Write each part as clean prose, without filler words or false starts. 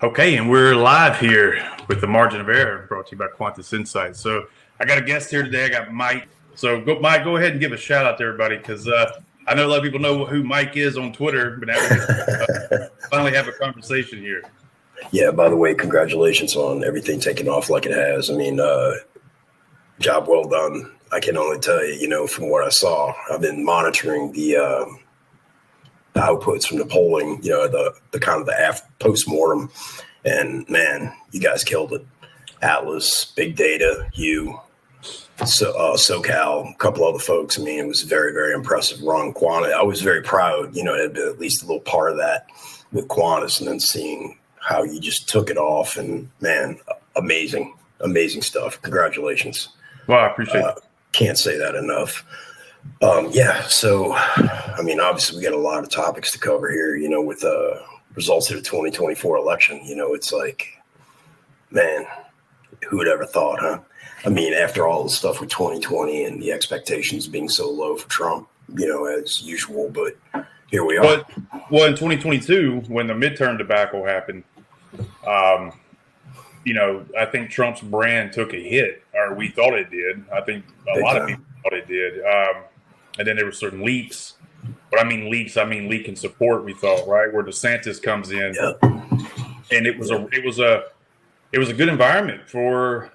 Okay, and we're live here with the Margin of Error, brought to you by Qantas Insight. So I got a guest here today. I got Mike. So Mike, go ahead and give a shout out to everybody, because I know a lot of people know who Mike is on Twitter, but now we can finally have a conversation here. Yeah, by the way, congratulations on everything taking off like it has. I mean, job well done. I can only tell you, from what I saw, I've been monitoring the outputs from the polling, the kind of the post-mortem, and man, you guys killed it. Atlas, Big Data, SoCal, a couple other folks. I mean, it was very, very impressive run. Qantas, I was very proud, to have been at least a little part of that with Qantas, and then seeing how you just took it off, and man, amazing stuff. Congratulations. Well, I appreciate it. Can't say that enough. So, I mean, obviously we got a lot of topics to cover here, with results of the 2024 election. It's like, man, who would ever thought, huh? I mean, after all the stuff with 2020 and the expectations being so low for Trump, as usual, but here we are. Well, in 2022, when the midterm debacle happened, I think Trump's brand took a hit, or we thought it did. I think a lot of people thought it did. And then there were certain leaks. But I mean leaks, leak in support, we thought, right? Where DeSantis comes in. Yep. And it was a good environment for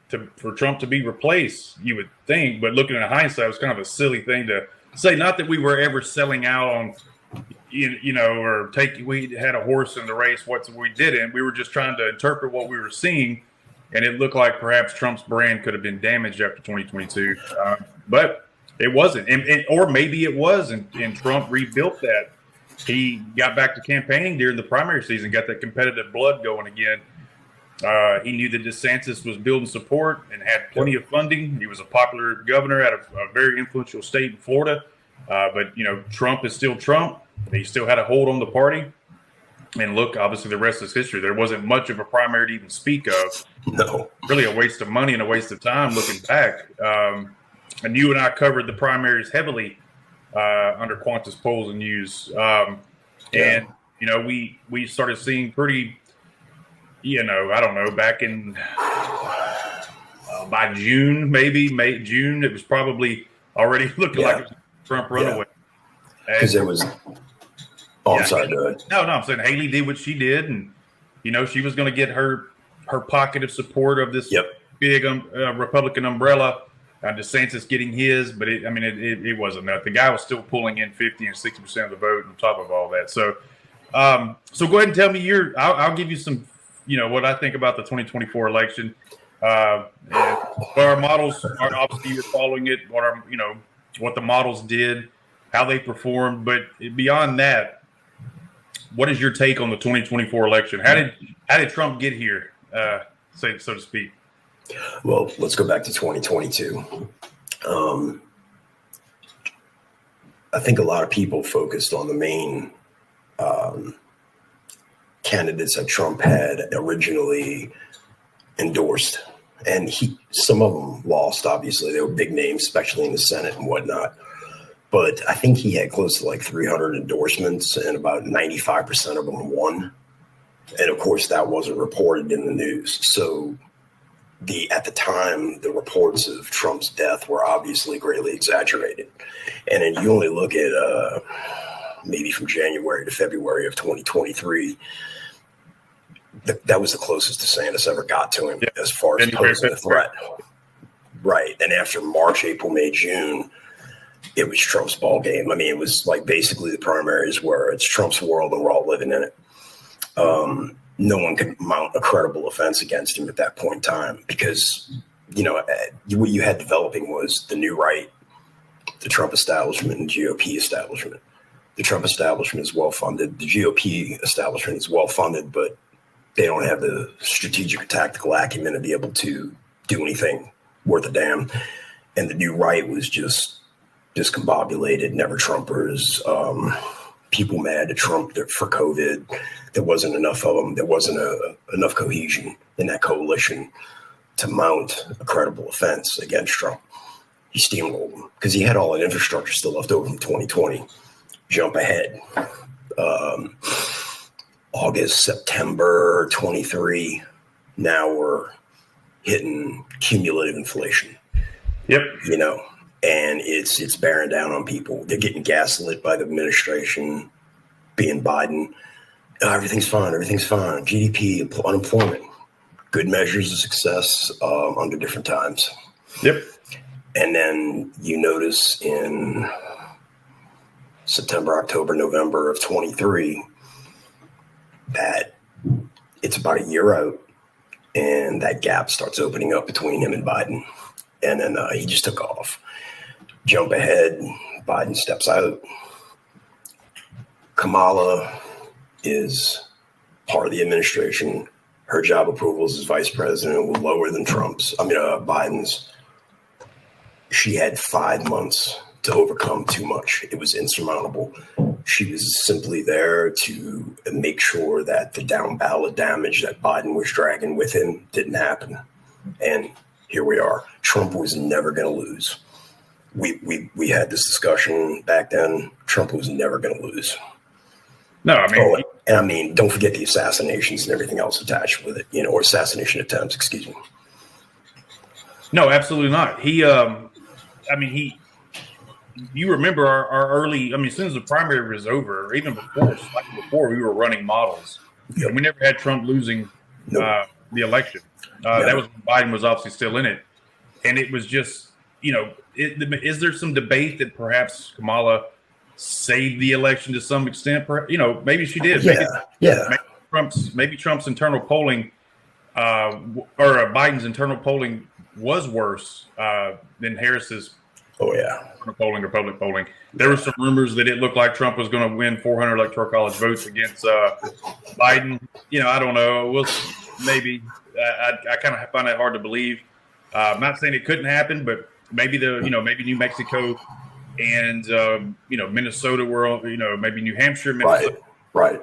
Trump to be replaced, you would think. But looking in hindsight, it was kind of a silly thing to say. Not that we were ever selling out on, or we had a horse in the race. We didn't. We were just trying to interpret what we were seeing, and it looked like perhaps Trump's brand could have been damaged after 2022, but it wasn't, or maybe it was, and Trump rebuilt that. He got back to campaigning during the primary season, got that competitive blood going again. He knew that DeSantis was building support and had plenty of funding. He was a popular governor out of a very influential state in Florida. But Trump is still Trump. He still had a hold on the party. And look, obviously the rest is history. There wasn't much of a primary to even speak of. No. Really a waste of money and a waste of time looking back. And you and I covered the primaries heavily under Qantas polls and news. And, we started seeing pretty, I don't know, back in by June, June, it was probably already looking like it was Trump runaway. Because there was. Oh, I'm sorry. Go ahead. No, I'm saying Haley did what she did, and she was going to get her pocket of support of this big Republican umbrella. DeSantis getting his, but it wasn't enough. The guy was still pulling in 50 and 60% of the vote on top of all that. So, so go ahead and tell me I'll give you some, what I think about the 2024 election. Our models are obviously you're following it. What the models did, how they performed, but beyond that, what is your take on the 2024 election? How did Trump get here, so to speak? Well, let's go back to 2022. I think a lot of people focused on the main candidates that Trump had originally endorsed. And some of them lost, obviously. They were big names, especially in the Senate and whatnot. But I think he had close to like 300 endorsements, and about 95% of them won. And of course, that wasn't reported in the news. So at the time, the reports of Trump's death were obviously greatly exaggerated. And then you only look at maybe from January to February of 2023, that was the closest DeSantis ever got to him as far as posing a threat. Right. And after March, April, May, June, it was Trump's ball game. I mean, it was like basically the primaries where it's Trump's world and we're all living in it. No one could mount a credible offense against him at that point in time because, what you had developing was the new right, the Trump establishment, and GOP establishment. The Trump establishment is well-funded. The GOP establishment is well-funded, but they don't have the strategic or tactical acumen to be able to do anything worth a damn. And the new right was just discombobulated, never Trumpers, people mad at Trump for COVID. There wasn't enough of them. There wasn't enough cohesion in that coalition to mount a credible offense against Trump. He steamrolled him because he had all that infrastructure still left over from 2020. Jump ahead. August, September 23. Now we're hitting cumulative inflation. Yep. You know, and it's bearing down on people. They're getting gaslit by the administration, being Biden. Oh, everything's fine. Everything's fine. GDP, unemployment, good measures of success under different times. Yep. And then you notice in September, October, November of 23 that it's about a year out, and that gap starts opening up between him and Biden. And then he just took off. Jump ahead, Biden steps out. Kamala is part of the administration. Her job approvals as vice president were lower than Biden's. She had 5 months to overcome too much. It was insurmountable. She was simply there to make sure that the down ballot damage that Biden was dragging with him didn't happen. And here we are. Trump was never going to lose. We had this discussion back then. Trump was never going to lose. No, I mean, don't forget the assassinations and everything else attached with it, or assassination attempts, excuse me. No, absolutely not. You remember our early, as soon as the primary was over, or even before we were running models. Yep. We never had Trump losing the election. That was when Biden was obviously still in it. And it was just, is there some debate that perhaps Kamala saved the election to some extent? Maybe she did. Maybe Trump's internal polling or Biden's internal polling was worse than Harris's polling or public polling. There were some rumors that it looked like Trump was going to win 400 electoral college votes against Biden. I don't know. Maybe. I kind of find that hard to believe. I'm not saying it couldn't happen, but maybe maybe New Mexico and Minnesota were on, maybe New Hampshire, Minnesota, right.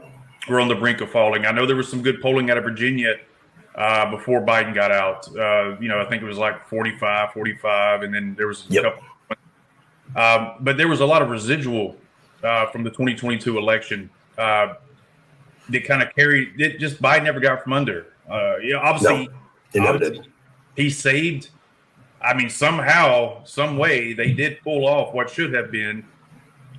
We're on the brink of falling. I know there was some good polling out of Virginia before Biden got out. I think it was like 45, and then there was a couple. But there was a lot of residual from the 2022 election that kind of carried it. Just Biden never got from under. Obviously, he saved. Somehow, some way, they did pull off what should have been.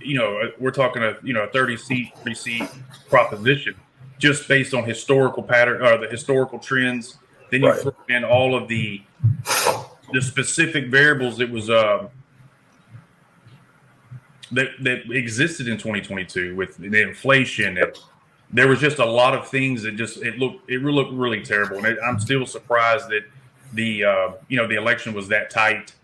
We're talking a 30-seat, 3-seat proposition, just based on historical pattern or the historical trends. Then you throw in all of the specific variables that was that existed in 2022 with the inflation. And there was just a lot of things that it looked really terrible. And I'm still surprised that the election was that tight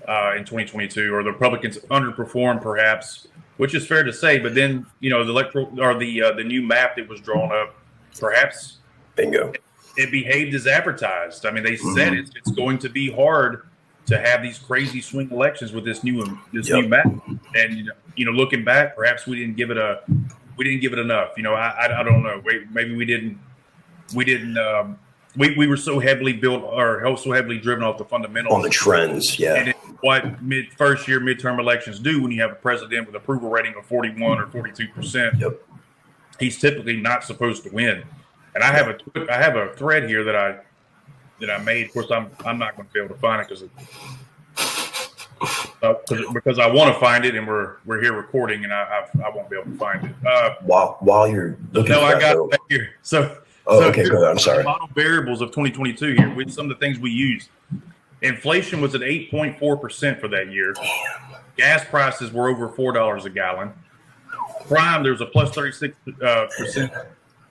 in 2022, or the Republicans underperformed perhaps, which is fair to say. But then, the electoral or the new map that was drawn up, perhaps bingo, it behaved as advertised. They said it's going to be hard to have these crazy swing elections with this new map. And looking back, perhaps we didn't give it enough. I don't know. Maybe we didn't. We were so heavily built or so heavily driven off the fundamentals on the trends. Yeah. And what first year midterm elections do when you have a president with approval rating of 41 or 42%. Yep. He's typically not supposed to win. And I have a thread here that I made. Of course, I'm not going to be able to find it because I want to find it, and we're here recording, and I won't be able to find it. While you're looking, I got it back here. Okay, go ahead. I'm sorry. Model variables of 2022 here with some of the things we used. Inflation was at 8.4% for that year. Damn. Gas prices were over $4 a gallon. Crime, there was a plus 36%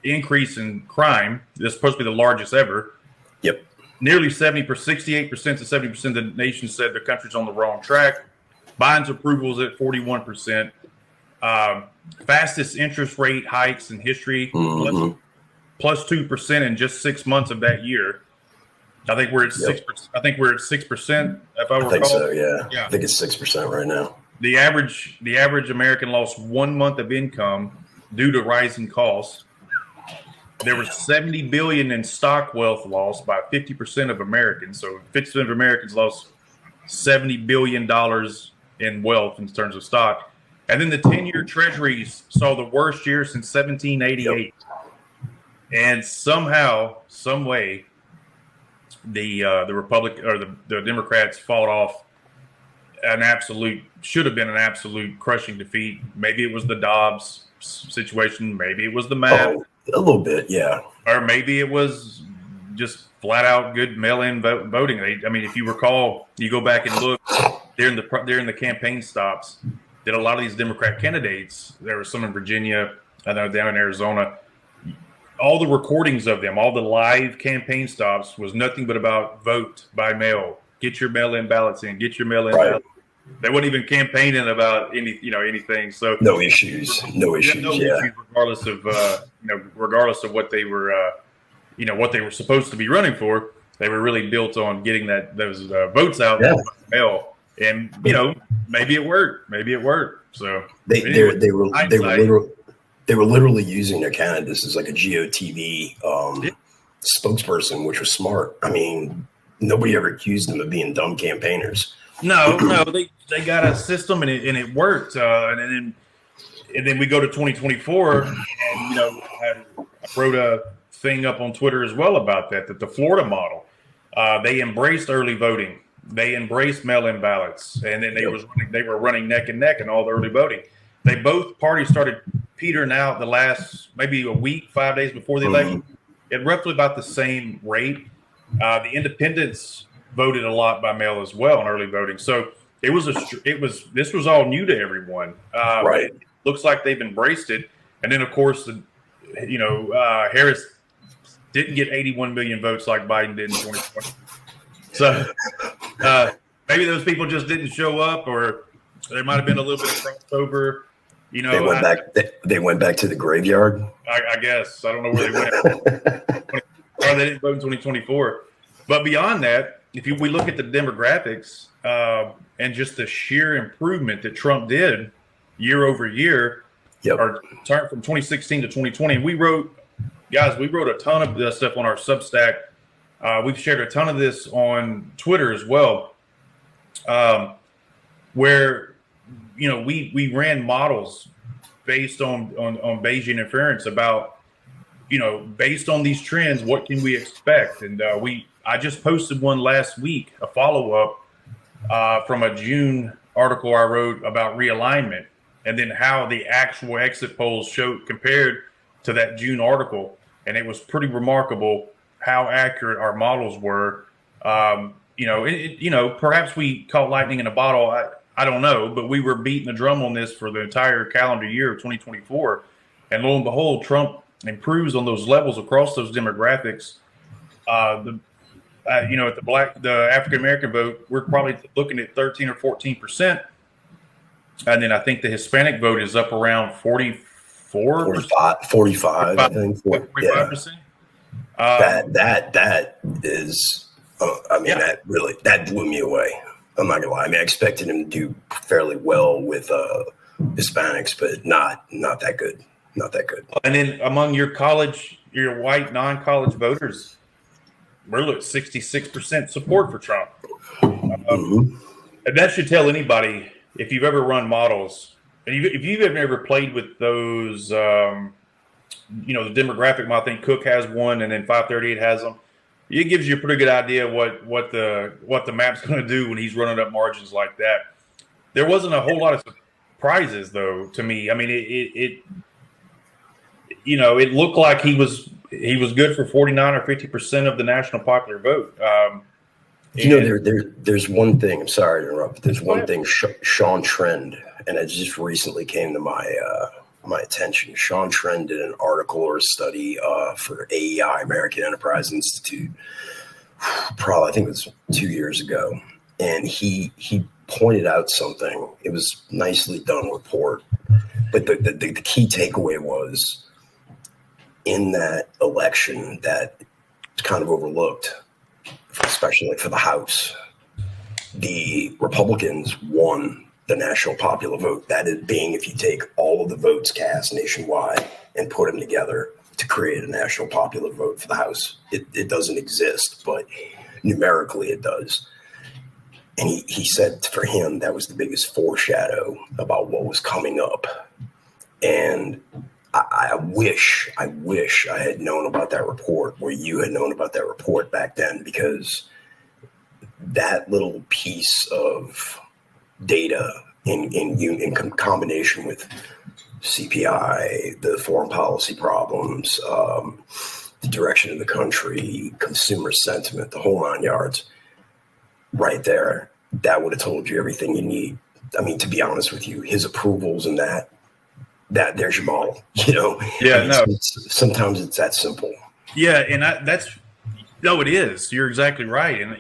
increase in crime. That's supposed to be the largest ever. Yep. Nearly 68% to 70% of the nation said the country's on the wrong track. Biden's approval is at 41%. Fastest interest rate hikes in history, plus 2% in just 6 months of that year. I think we're at 6%. I think we're at 6%. If I recall. I think so. Yeah. I think it's 6% right now. The average American lost 1 month of income due to rising costs. There was $70 billion in stock wealth lost by 50% of Americans. So 50% of Americans lost $70 billion in wealth in terms of stock. And then the 10-year treasuries saw the worst year since 1788. And somehow, some way, the Republic or the Democrats fought off should have been an absolute crushing defeat. Maybe it was the Dobbs situation, maybe it was the map, a little bit, yeah, or maybe it was just flat out good mail-in voting. I mean, if you recall, you go back and look during the campaign stops, that a lot of these Democrat candidates, there was some in Virginia, I know down in Arizona, all the recordings of them, all the live campaign stops was nothing but about vote by mail. Get your mail-in ballots in. Get your mail-in ballots. They weren't even campaigning about anything. So no issues, issues, regardless of what they were, what they were supposed to be running for. They were really built on getting those votes out by mail, and maybe it worked. So they were literally using their candidates as like a GOTV spokesperson, which was smart. I mean, nobody ever accused them of being dumb campaigners. No, they got a system and it worked. And then we go to 2024, and I wrote a thing up on Twitter as well about that the Florida model, they embraced early voting, they embraced mail-in ballots, and then they were running neck and neck in all the early voting. Both parties started petering out the last maybe a week, 5 days before the election, at roughly about the same rate. The independents voted a lot by mail as well in early voting. So this was all new to everyone. Right. It looks like they've embraced it. And then of course, Harris didn't get 81 million votes like Biden did in 2020. So maybe those people just didn't show up, or there might have been a little bit of crossover. They went back to the graveyard. I guess I don't know where they went. Or they didn't vote in 2024. But beyond that, we look at the demographics and just the sheer improvement that Trump did year over year, or from 2016 to 2020, and we wrote a ton of this stuff on our Substack. We've shared a ton of this on Twitter as well, where we ran models based on Bayesian inference about based on these trends, what can we expect? And I just posted one last week, a follow-up from a June article I wrote about realignment, and then how the actual exit polls showed compared to that June article. And it was pretty remarkable how accurate our models were. Perhaps we caught lightning in a bottle. I don't know, but we were beating the drum on this for the entire calendar year of 2024. And lo and behold, Trump improves on those levels across those demographics. The African American vote, we're probably looking at 13 or 14%, and then I think the Hispanic vote is up around 45, I think. 45%. That is, that blew me away. I'm not gonna lie. I mean, I expected him to do fairly well with Hispanics, but not that good. Not that good. And then among your white non-college voters, we're at 66% support for Trump. And that should tell anybody, if you've ever run models, and if you've ever played with those, the demographic model. I think Cook has one, and then 538 has them. It gives you a pretty good idea what the map's going to do when he's running up margins like that. There wasn't a whole lot of surprises, though, to me. I mean, it looked like he was good for 49 or 50% of the national popular vote. There's one thing. I'm sorry to interrupt. But there's one thing. Sean Trend, and it just recently came to my attention. Sean Trend did an article or a study for AEI, American Enterprise Institute. Probably, I think it was 2 years ago, and he pointed out something. It was nicely done report, but the key takeaway was, in that election that kind of overlooked, especially for the House, the Republicans won the national popular vote. That is being, if you take all of the votes cast nationwide and put them together to create a national popular vote for the House. It doesn't exist, but numerically it does. And he said for him, that was the biggest foreshadow about what was coming up. And I wish I had known about that report, where you had known about that report back then, because that little piece of data in combination with CPI, the foreign policy problems, the direction of the country, consumer sentiment, the whole 9 yards, right there, that would have told you everything you need. I mean, to be honest with you, his approvals and that there's your model, Yeah, I mean, sometimes it's that simple. Yeah, and it is. You're exactly right. And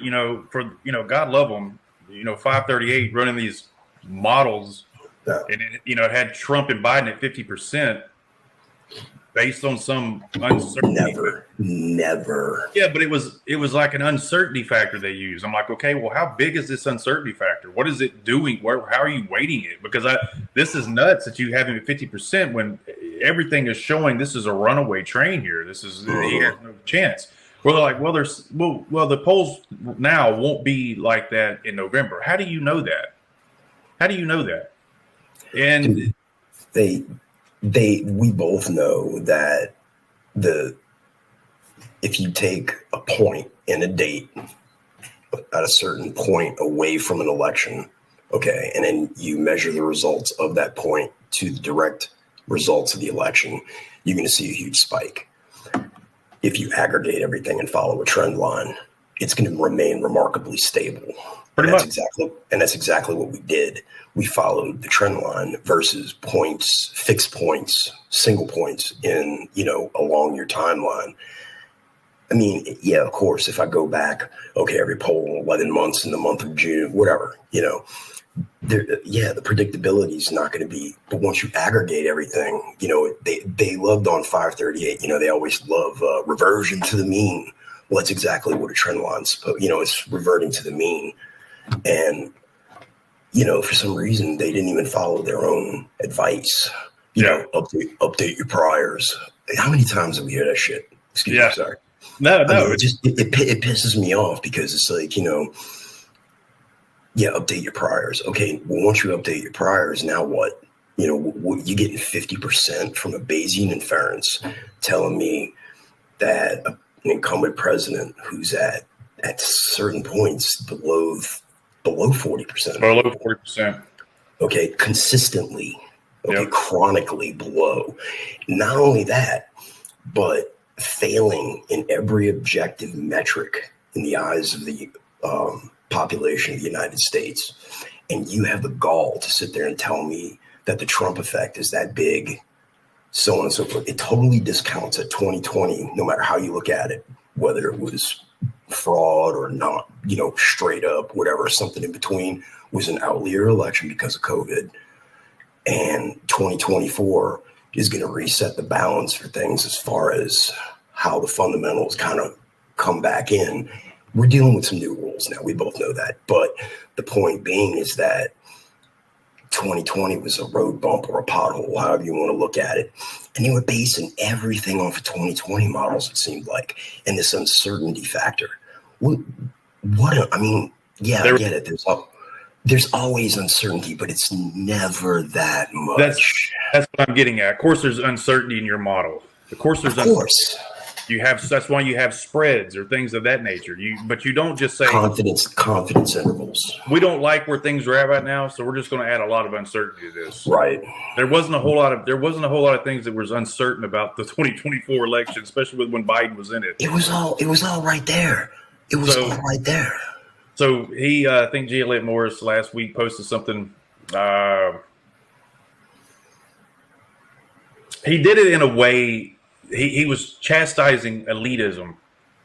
God love them. 538 running these models, Yeah. and it had Trump and Biden at 50% based on some uncertainty. Never. Yeah, but it was like an uncertainty factor they used. I'm like, okay, well, how big is this uncertainty factor? What is it doing? How are you weighting it? Because this is nuts that you have him at 50% when everything is showing this is a runaway train here. This is he has no chance. Well, they're like, the polls now won't be like that in November. How do you know that? And we both know that if you take a point and a date at a certain point away from an election, okay, and then you measure the results of that point to the direct results of the election, you're going to see a huge spike. If you aggregate everything and follow a trend line, it's going to remain remarkably stable. And that's exactly what we did. We followed the trend line versus points, fixed points, single points along your timeline. I mean, yeah, of course, if I go back, okay, every poll, 11 months in the month of June, whatever, the predictability is not going to be, but once you aggregate everything, they loved on 538, they always love reversion to the mean. Well, that's exactly what a trend line's, it's reverting to the mean. And, for some reason, they didn't even follow their own advice. Update your priors. How many times have we heard that shit? Excuse me, sorry. No. It pisses me off because it's like, update your priors. Okay, well, once you update your priors, now what? You're getting 50% from a Bayesian inference telling me that an incumbent president who's at certain points below 40%. Below 40%. Okay, consistently. Okay, Yep. Chronically below. Not only that, but failing in every objective metric in the eyes of the population of the United States. And you have the gall to sit there and tell me that the Trump effect is that big, so on and so forth. It totally discounts at 2020, no matter how you look at it, whether it was fraud or not, straight up, whatever, something in between, was an outlier election because of COVID. And 2024 is going to reset the balance for things as far as how the fundamentals kind of come back in. We're dealing with some new rules now. We both know that. But the point being is that 2020 was a road bump or a pothole, however you want to look at it. And they were basing everything off of 2020 models, it seemed like, and this uncertainty factor. I get it. There's always uncertainty, but it's never that much. That's what I'm getting at. Of course, there's uncertainty in your model. Of course. That's why you have spreads or things of that nature. But you don't just say confidence intervals. We don't like where things are at right now, so we're just going to add a lot of uncertainty to this. Right. There wasn't a whole lot of things that was uncertain about the 2024 election, especially when Biden was in it. It was all right there. All right there. So I think G. Elliott Morris last week posted something. He did it in a way. He was chastising elitism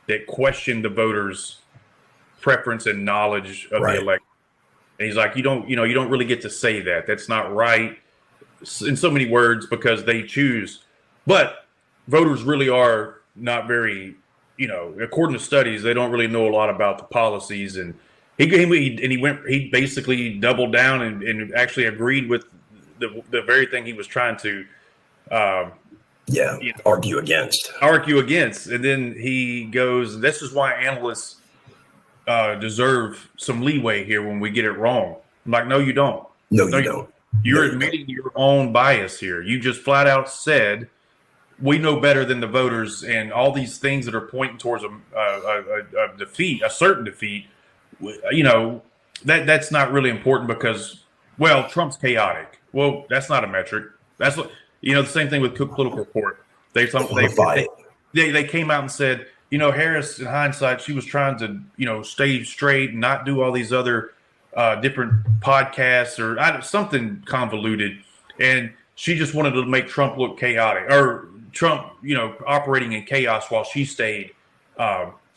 that questioned the voters' preference and knowledge of the election. And he's like, you don't really get to say that. That's not right in so many words because they choose. But voters really are not very, according to studies, they don't really know a lot about the policies. And he basically doubled down and actually agreed with the very thing he was trying to argue against. And then he goes, this is why analysts deserve some leeway here when we get it wrong. I'm like, no, you don't. No, you don't. You're admitting your own bias here. You just flat out said we know better than the voters, and all these things that are pointing towards a defeat, a certain defeat. You know, that's not really important because, well, Trump's chaotic. Well, that's not a metric. That's what, you know, the same thing with Cook Political Report. They came out and said, you know, Harris, in hindsight, she was trying to, you know, stay straight and not do all these other different podcasts or something convoluted, and she just wanted to make Trump look chaotic, or Trump, you know, operating in chaos while she stayed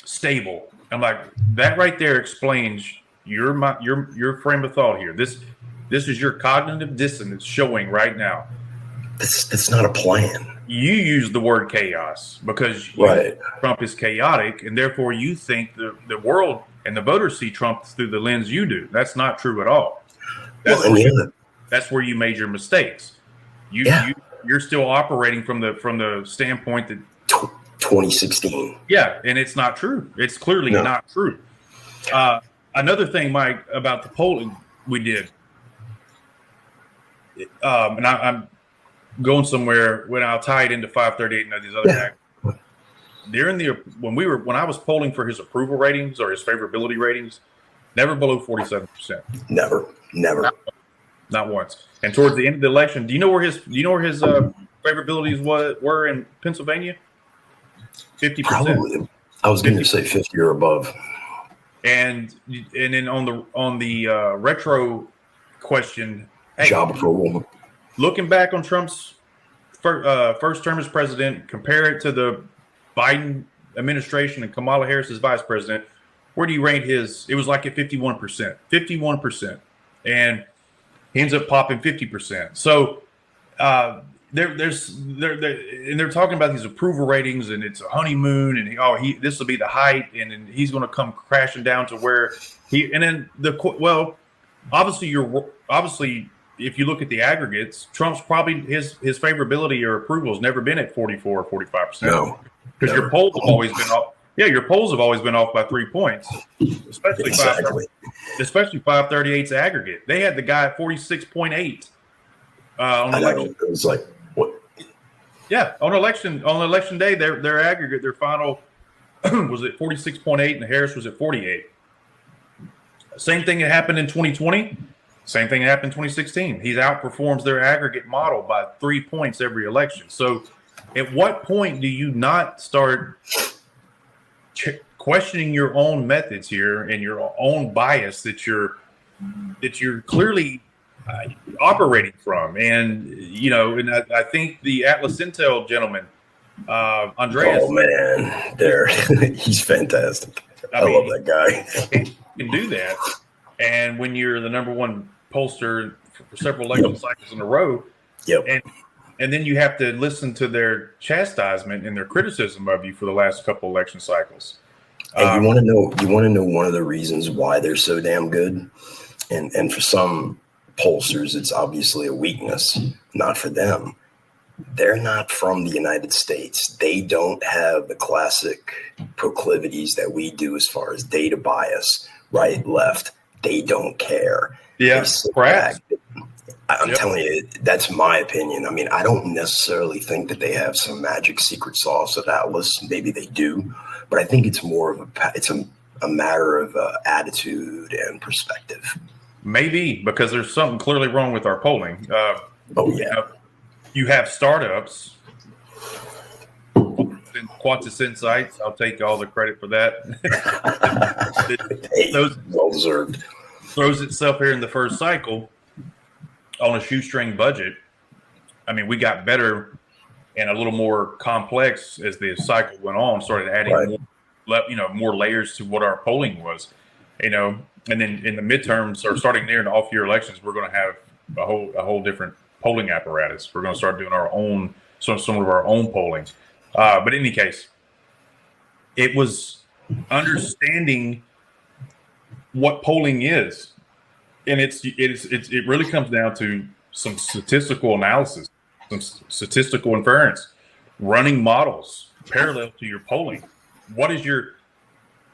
stable. I'm like, that right there explains your frame of thought here. This is your cognitive dissonance showing right now. That's not a plan. You use the word chaos because Trump is chaotic, and therefore you think the world and the voters see Trump through the lens you do. That's not true at all. That's where you made your mistakes. You're still operating from the standpoint that 2016. Yeah, and it's not true. It's clearly not true. Another thing, Mike, about the polling we did, and I'm going somewhere when I'll tie it into 538 and these other acts. When I was polling for his approval ratings or his favorability ratings, never below 47%. Never. Not once. And towards the end of the election, do you know where his favorabilities were in Pennsylvania? 50%. Probably. I was going to say 50 or above. And then on the retro question, hey, job approval. Looking back on Trump's first term as president, compare it to the Biden administration and Kamala Harris as vice president, where do you rate his? It was like at 51%. 51%. And he ends up popping 50%. So they're talking about these approval ratings, and it's a honeymoon, and this will be the height, and then he's going to come crashing down to where he. And then obviously if you look at the aggregates, Trump's probably his favorability or approval has never been at 44 or 45%. No, because your polls have always been off. Yeah, your polls have always been off by 3 points, especially 538's aggregate. They had the guy at 46.8 on election. It was like what? Yeah, on election day, their aggregate, their final was at 46.8, and Harris was at 48. Same thing that happened in 2020. Same thing that happened in 2016. He outperforms their aggregate model by 3 points every election. So, at what point do you not start questioning your own methods here and your own bias that you're clearly operating from? And and I think the Atlas Intel gentleman, Andreas. Oh man, he's fantastic. I love that guy. Can do that, and when you're the number one pollster for several election cycles in a row, and then you have to listen to their chastisement and their criticism of you for the last couple election cycles. And you want to know one of the reasons why they're so damn good, and for some pollsters, it's obviously a weakness. Not for them. They're not from the United States. They don't have the classic proclivities that we do as far as data bias, right, left. They don't care. Yeah, perhaps. I'm telling you, that's my opinion. I mean, I don't necessarily think that they have some magic secret sauce at Atlas. Maybe they do, but I think it's more of a matter of attitude and perspective. Maybe because there's something clearly wrong with our polling. You have startups. Quantus Insights, I'll take all the credit for that. Well deserved. Throws itself here in the first cycle on a shoestring budget. I mean, we got better and a little more complex as the cycle went on, started adding more layers to what our polling was, and then in the midterms or starting near in the off-year elections, we're going to have a whole different polling apparatus. We're going to start doing some of our own polling. But in any case, it was understanding what polling is, and it really comes down to some statistical analysis, some statistical inference, running models parallel to your polling. What is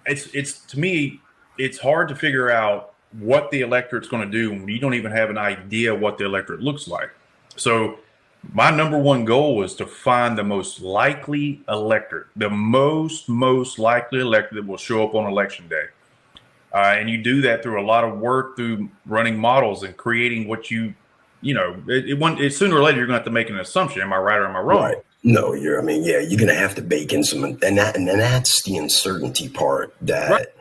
it's to me, it's hard to figure out what the electorate's going to do when you don't even have an idea what the electorate looks like. So My number one goal was to find the most likely electorate, the most likely electorate that will show up on election day. And you do that through a lot of work, through running models and creating what sooner or later you're going to have to make an assumption. Am I right or am I wrong? Right. No, you're going to have to bake in some, and that's the uncertainty part Right. that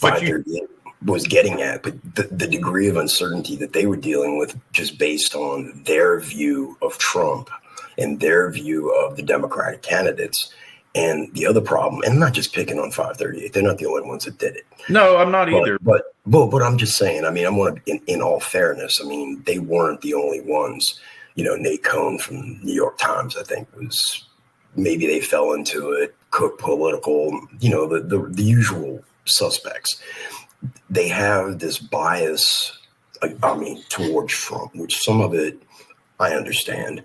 But you, 538 was getting at, but the degree of uncertainty that they were dealing with just based on their view of Trump and their view of the Democratic candidates. And the other problem, and I'm not just picking on 538, they're not the only ones that did it. no, I'm not either. But I'm just saying, I mean, in all fairness, I mean, they weren't the only ones. Nate Cohn from New York Times, I think, was, maybe they fell into it. Cook Political, the usual suspects. They have this bias, I mean, towards Trump, which some of it I understand.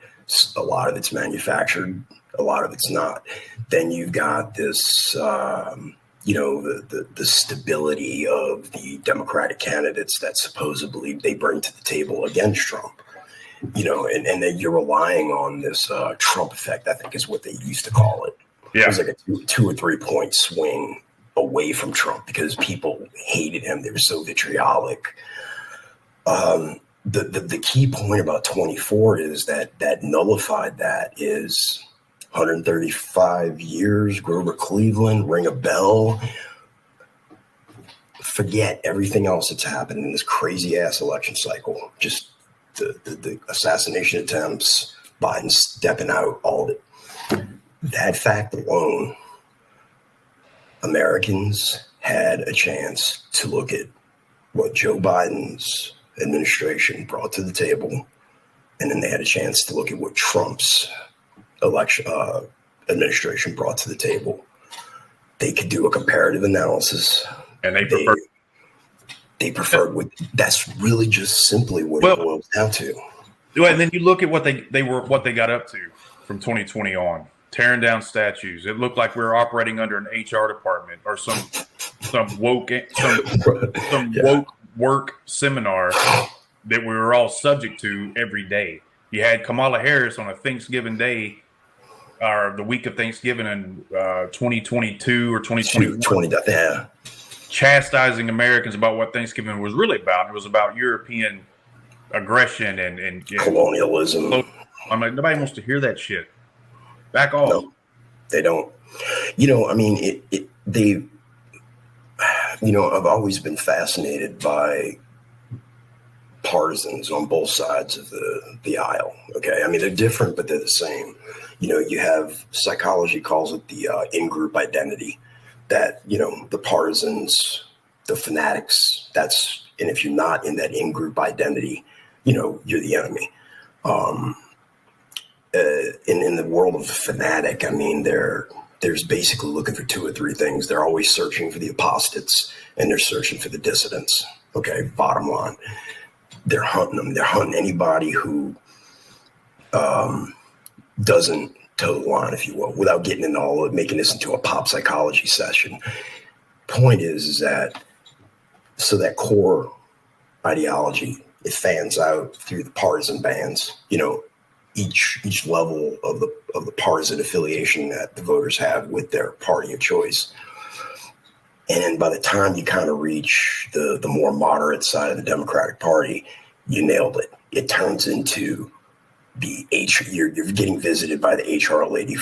A lot of it's manufactured, a lot of it's not. Then you've got this, the stability of the Democratic candidates that supposedly they bring to the table against Trump. And then you're relying on this Trump effect, I think is what they used to call it. Yeah. It was like a 2 or 3 point swing away from Trump because people hated him. They were so vitriolic. The key point about 24 is that nullified that is 135 years, Grover Cleveland, ring a bell. Forget everything else that's happened in this crazy ass election cycle. Just the assassination attempts, Biden stepping out, all of it. That fact alone, Americans had a chance to look at what Joe Biden's administration brought to the table, and then they had a chance to look at what Trump's administration brought to the table. They could do a comparative analysis, and they preferred what. That's really just simply what it boils down to. Well, and then you look at what they got up to from 2020 on. Tearing down statues. It looked like we were operating under an HR department or some woke work seminar that we were all subject to every day. You had Kamala Harris on a Thanksgiving day, or the week of Thanksgiving in 2022 or 2021, chastising Americans about what Thanksgiving was really about. It was about European aggression and colonialism. I'm like, nobody wants to hear that shit. Back off. No, they don't. I mean, I've always been fascinated by partisans on both sides of the aisle. Okay. I mean, they're different, but they're the same. You have psychology calls it the in-group identity that, the partisans, the fanatics, and if you're not in that in-group identity, you're the enemy. In the world of the fanatic, I mean, there's basically looking for 2 or 3 things. They're always searching for the apostates and they're searching for the dissidents. Okay, bottom line. They're hunting them. They're hunting anybody who doesn't toe the line, if you will, without getting into all of making this into a pop psychology session. Point is that so that core ideology, it fans out through the partisan bands, each level of the partisan affiliation that the voters have with their party of choice. And by the time you kind of reach the more moderate side of the Democratic Party, you nailed it. It turns into you're getting visited by the HR lady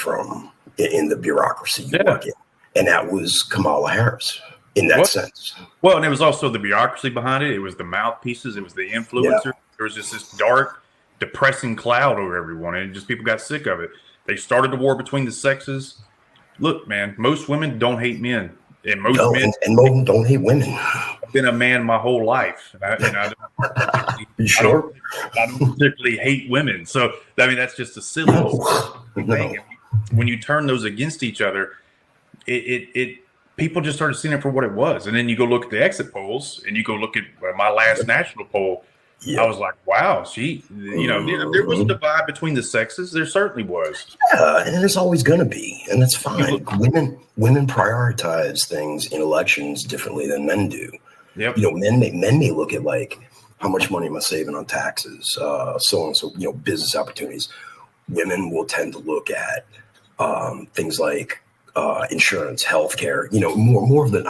in the bureaucracy you work in. And that was Kamala Harris in that sense. Well, and it was also the bureaucracy behind it. It was the mouthpieces. It was the influencers. Yeah. There was just this dark, depressing cloud over everyone, and just people got sick of it. They started the war between the sexes. Look, man, most women don't hate men, and most men don't hate women. I've been a man my whole life, and I don't particularly hate women. So I mean, that's just a silly thing. When you turn those against each other, it people just started seeing it for what it was. And then you go look at the exit polls, and you go look at my last national poll. Yeah. I was like, wow, there was a divide between the sexes. There certainly was. Yeah, and there's always going to be, and that's fine. Women prioritize things in elections differently than men do. Yep. Men may look at like, how much money am I saving on taxes, so on, so business opportunities. women will tend to look at things like insurance, healthcare, more of the,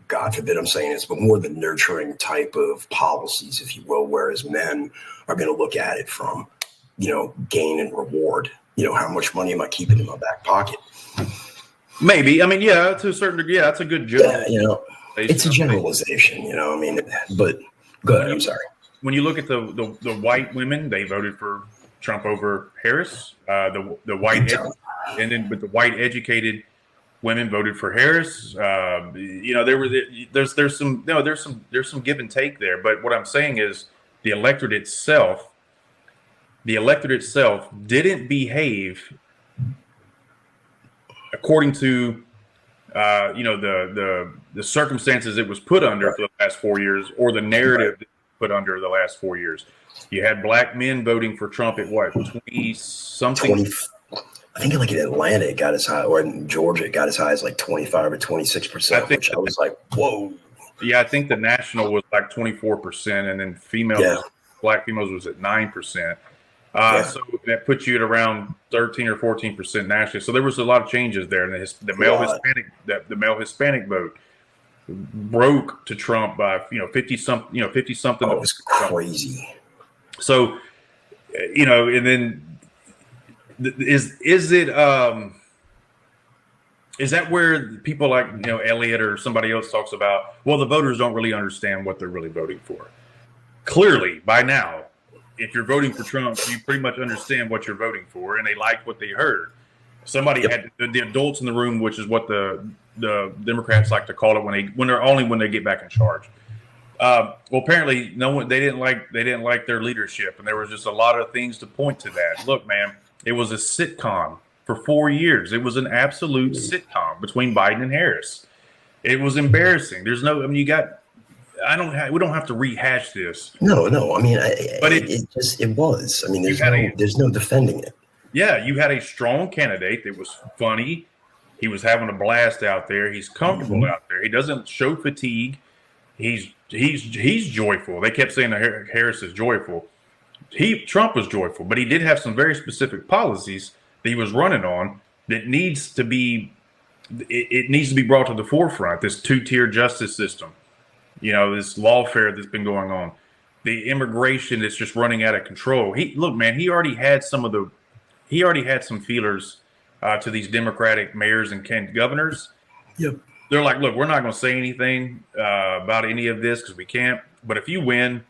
God forbid I'm saying this, but more the nurturing type of policies, if you will, whereas men are going to look at it from, gain and reward. How much money am I keeping in my back pocket? Maybe. I mean, yeah, to a certain degree, yeah, that's a good general. Yeah, it's a generalization, but go ahead. I'm sorry. When you look at the white women, they voted for Trump over Harris. The white, and then with the white educated women voted for Harris. There's some give and take there. But what I'm saying is the electorate itself didn't behave according to the circumstances it was put under for the last 4 years, or the narrative that it was put under the last 4 years. You had black men voting for Trump at what, 20 something? I think like in Atlanta it got as high, or in Georgia it got as high as like 25 or 26%, which I was like, whoa. Yeah, I think the national was like 24%, and then black females was at 9%. So that puts you at around 13 or 14% nationally. So there was a lot of changes there. And the male Hispanic vote broke to Trump by 50 something. Oh, it was crazy. So and then is that where people like Elliott or somebody else talks about? Well, the voters don't really understand what they're really voting for. Clearly, by now, if you're voting for Trump, you pretty much understand what you're voting for, and they liked what they heard. Somebody had the adults in the room, which is what the Democrats like to call it when they get back in charge. Well, apparently, they didn't like their leadership, and there was just a lot of things to point to that. Look, man, it was a sitcom for 4 years. It was an absolute sitcom between Biden and Harris. It was embarrassing. We don't have to rehash this. No. I mean, it was. I mean, there's no defending it. Yeah, you had a strong candidate that was funny. He was having a blast out there. He's comfortable out there. He doesn't show fatigue. He's joyful. They kept saying that Harris is joyful. Trump was joyful, but he did have some very specific policies that he was running on that needs to be brought to the forefront. This two-tier justice system. This lawfare that's been going on, the immigration that's just running out of control. He already had some feelers to these Democratic mayors and governors. Yep. They're like, look, we're not going to say anything about any of this because we can't. But if you win,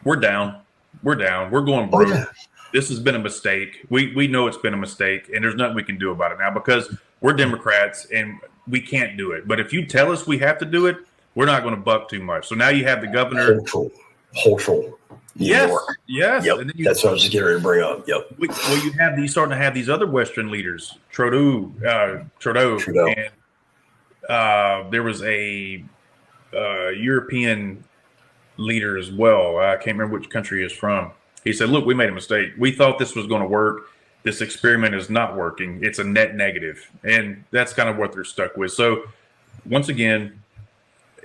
we're down. We're going broke. Yeah. This has been a mistake. We know it's been a mistake, and there's nothing we can do about it now because we're Democrats and we can't do it. But if you tell us we have to do it, we're not going to buck too much. So now you have the governor. Hochul. Yes. Yep. And then that's what I was just getting ready to bring up. Yep. Well, you have starting to have these other Western leaders, Trudeau. And there was a European leader as well. I can't remember which country he's from. He said, look, we made a mistake. We thought this was going to work. This experiment is not working. It's a net negative. And that's kind of what they're stuck with. So once again,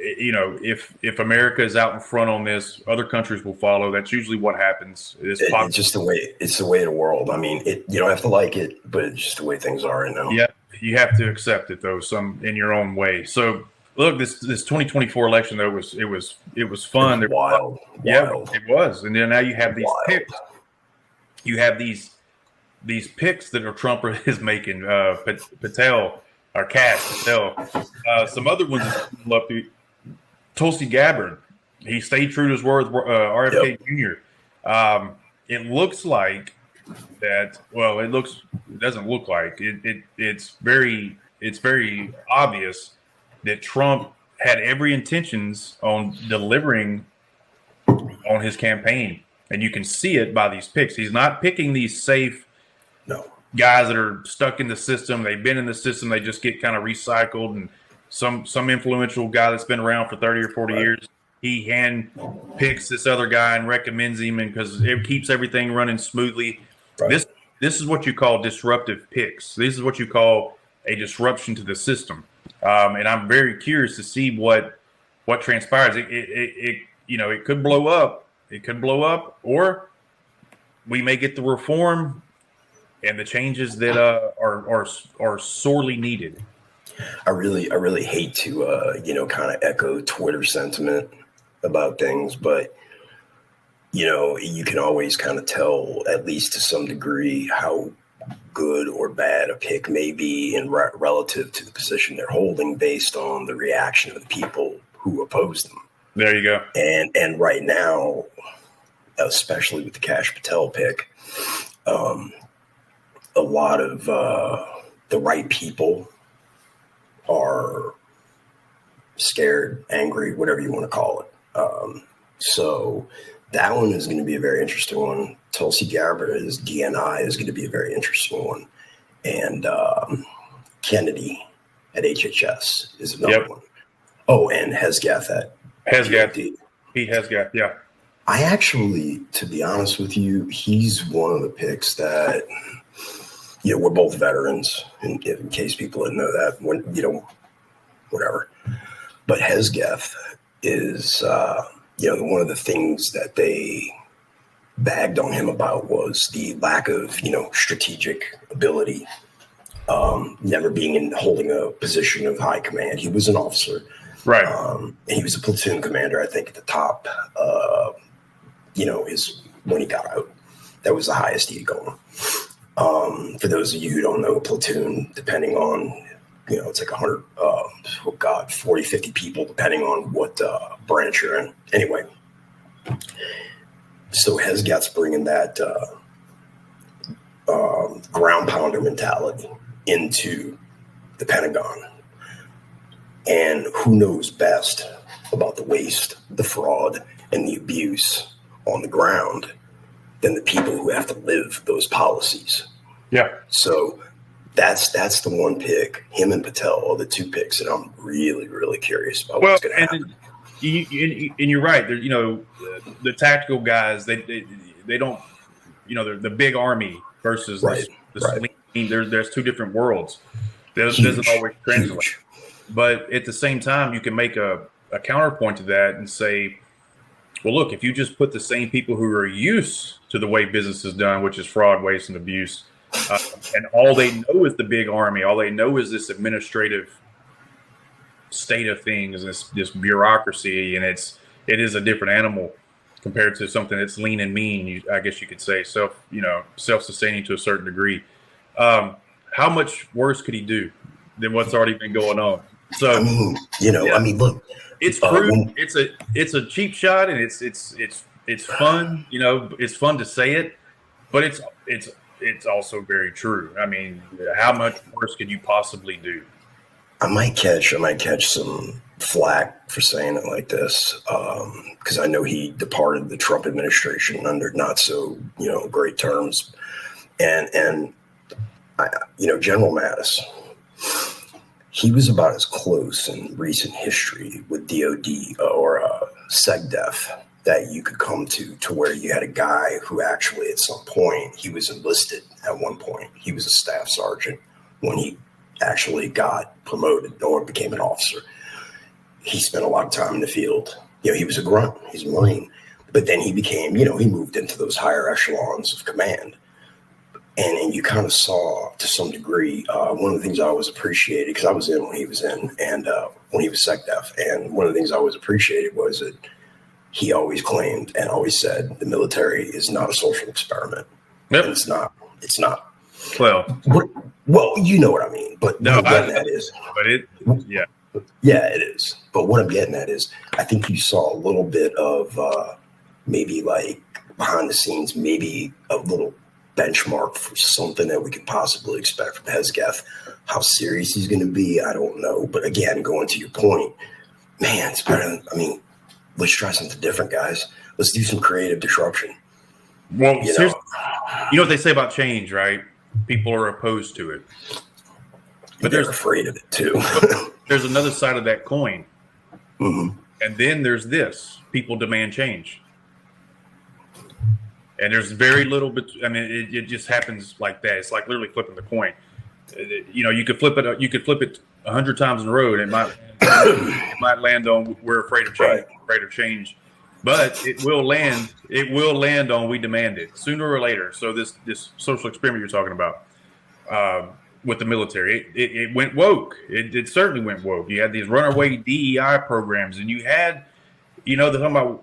if America is out in front on this, other countries will follow. That's usually what happens. It's just the way of the world. I mean, you don't have to like it, but it's just the way things are right now. Yeah, you have to accept it though, in your own way. So look, this 2024 election though it was fun. It was wild. Yeah, it was. And then now you have these picks. You have these picks that Trump is making. Patel. Some other ones that love to. Tulsi Gabbard, he stayed true to his word. RFK Jr. It looks like that. Well, it doesn't look like it. It's very obvious that Trump had every intentions on delivering on his campaign, and you can see it by these picks. He's not picking these safe guys that are stuck in the system. They've been in the system. They just get kind of recycled, and some influential guy that's been around for 30 or 40 years, he hand picks this other guy and recommends him, and because it keeps everything running smoothly. Right. This is what you call disruptive picks. This is what you call a disruption to the system. And I'm very curious to see what transpires. It could blow up. It could blow up, or we may get the reform and the changes that are sorely needed. I really hate to kind of echo Twitter sentiment about things, but you can always kind of tell, at least to some degree, how good or bad a pick may be in relative to the position they're holding based on the reaction of the people who oppose them. There you go. And right now, especially with the Kash Patel pick, a lot of the right people are scared, angry, whatever you want to call it. So that one is going to be a very interesting one. Tulsi Gabbard's DNI is going to be a very interesting one. And Kennedy at HHS is another one. Oh, and Hesgath at Hesgath. Pete Hesgath, yeah. I actually, to be honest with you, he's one of the picks that, we're both veterans, in case people didn't know that, whatever. But Hesgath is, one of the things that they bagged on him about was the lack of, strategic ability, never being holding a position of high command. He was an officer. Right. And he was a platoon commander, I think, at the top, is when he got out. That was the highest he'd gone. For those of you who don't know, a platoon, depending on, it's like 100, 40, 50 people, depending on what branch you're in. Anyway, so Hesgath's bringing that ground pounder mentality into the Pentagon. And who knows best about the waste, the fraud, and the abuse on the ground than the people who have to live those policies. Yeah. So that's the one pick. Him and Patel are the two picks that I'm really, really curious about what's going to happen. And you're right. The tactical guys, they don't, they're the big army versus the lean. There's two different worlds. Doesn't always translate. Huge. But at the same time, you can make a counterpoint to that and say, well, look, if you just put the same people who are used to the way business is done, which is fraud, waste, and abuse, and all they know is the big army, all they know is this administrative state of things, this bureaucracy, and it is a different animal compared to something that's lean and mean. I guess you could say self-sustaining to a certain degree. How much worse could he do than what's already been going on? So look, it's crude. It's a cheap shot, and it's fun. It's fun to say it, but it's also very true. I mean, how much worse could you possibly do? I might catch some flack for saying it like this, because I know he departed the Trump administration under not so great terms, and General Mattis. He was about as close in recent history with DOD or SecDef that you could come to where you had a guy who actually at some point, he was enlisted at one point. He was a staff sergeant when he actually got promoted or became an officer. He spent a lot of time in the field. He was a grunt. He's a Marine. But then he became, he moved into those higher echelons of command. And you kind of saw, to some degree, one of the things I always appreciated, because I was in when he was in, and when he was SecDef, and one of the things I always appreciated was that he always claimed and always said the military is not a social experiment. Yep. And it's not. It's not. Well, you know what I mean. But no, what I'm getting at is, yeah, it is. But what I'm getting at is, I think you saw a little bit of maybe like behind the scenes, maybe a little benchmark for something that we could possibly expect from Hesgath. How serious he's going to be, I don't know. But again, going to your point, man, it's better. Let's try something different, guys. Let's do some creative disruption. Well, you know what they say about change, right? People are opposed to it, but they're afraid of it too. There's another side of that coin, mm-hmm. And then there's this: people demand change. And there's very little, it just happens like that. It's like literally flipping the coin. You could flip it. You could flip it 100 times in a row, and it might land on we're afraid of change. Right. Afraid of change. but it will land. It will land on we demand it sooner or later. So this social experiment you're talking about with the military, it went woke. It certainly went woke. You had these runaway DEI programs, and you had, they're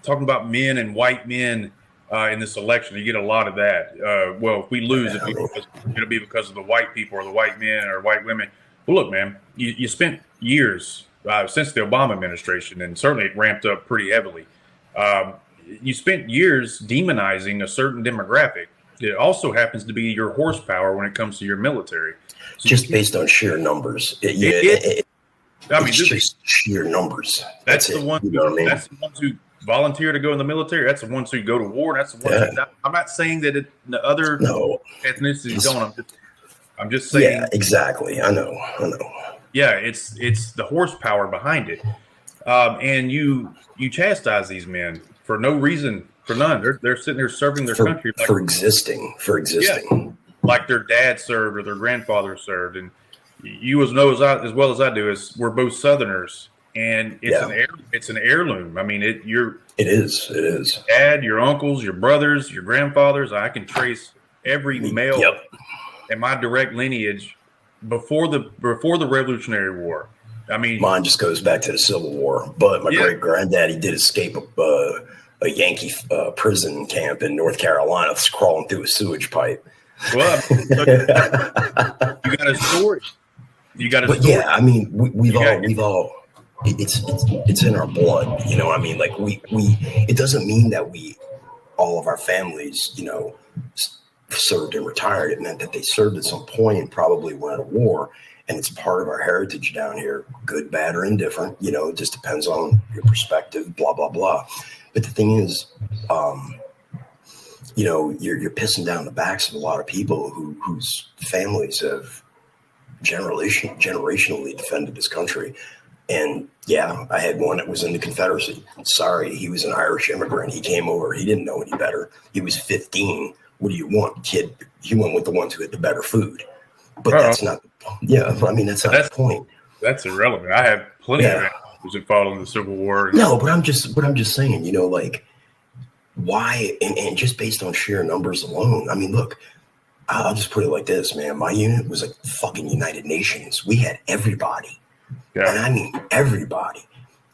talking about men and white men in this election. You get a lot of that. Well, if we lose, it'll be because of the white people or the white men or white women. Well, look, man, you spent years since the Obama administration, and certainly it ramped up pretty heavily. You spent years demonizing a certain demographic. It also happens to be your horsepower when it comes to your military. So just based on sheer numbers. It's just sheer numbers. That's the one. That's the ones who volunteer to go in the military. That's the ones who go to war. That's the ones who die. I'm not saying that the other ethnicities don't. I'm just saying. Yeah, exactly. I know. Yeah, it's the horsepower behind it, and you chastise these men for no reason, for none. They're sitting there serving their country for existing. Yeah, like their dad served or their grandfather served, and you know as well as I do is we're both Southerners, and it's an heirloom. I mean, it is. Dad, your uncles, your brothers, your grandfathers. I can trace every male in my direct lineage before the Revolutionary War. I mean, mine just goes back to the Civil War, but my great granddaddy did escape a Yankee prison camp in North Carolina, crawling through a sewage pipe. Well, you got a story. Yeah, I mean, we've all. It's in our blood, I mean, like we. It doesn't mean that all of our families, served and retired. It meant that they served at some point and probably went to war, and it's part of our heritage down here, good, bad, or indifferent. It just depends on your perspective. Blah blah blah. But the thing is, you're pissing down the backs of a lot of people whose families have generationally defended this country. And I had one that was in the Confederacy. Sorry, he was an Irish immigrant. He came over. He didn't know any better. He was 15. What do you want, kid? He went with the ones who had the better food. But that's not. Yeah, I mean that's not the point. That's irrelevant. I have plenty of ancestors that fought in the Civil War. No, but I'm just saying. Like why? And just based on sheer numbers alone. I mean, look. I'll just put it like this, man. My unit was like fucking United Nations. We had everybody. Yeah. And I mean everybody.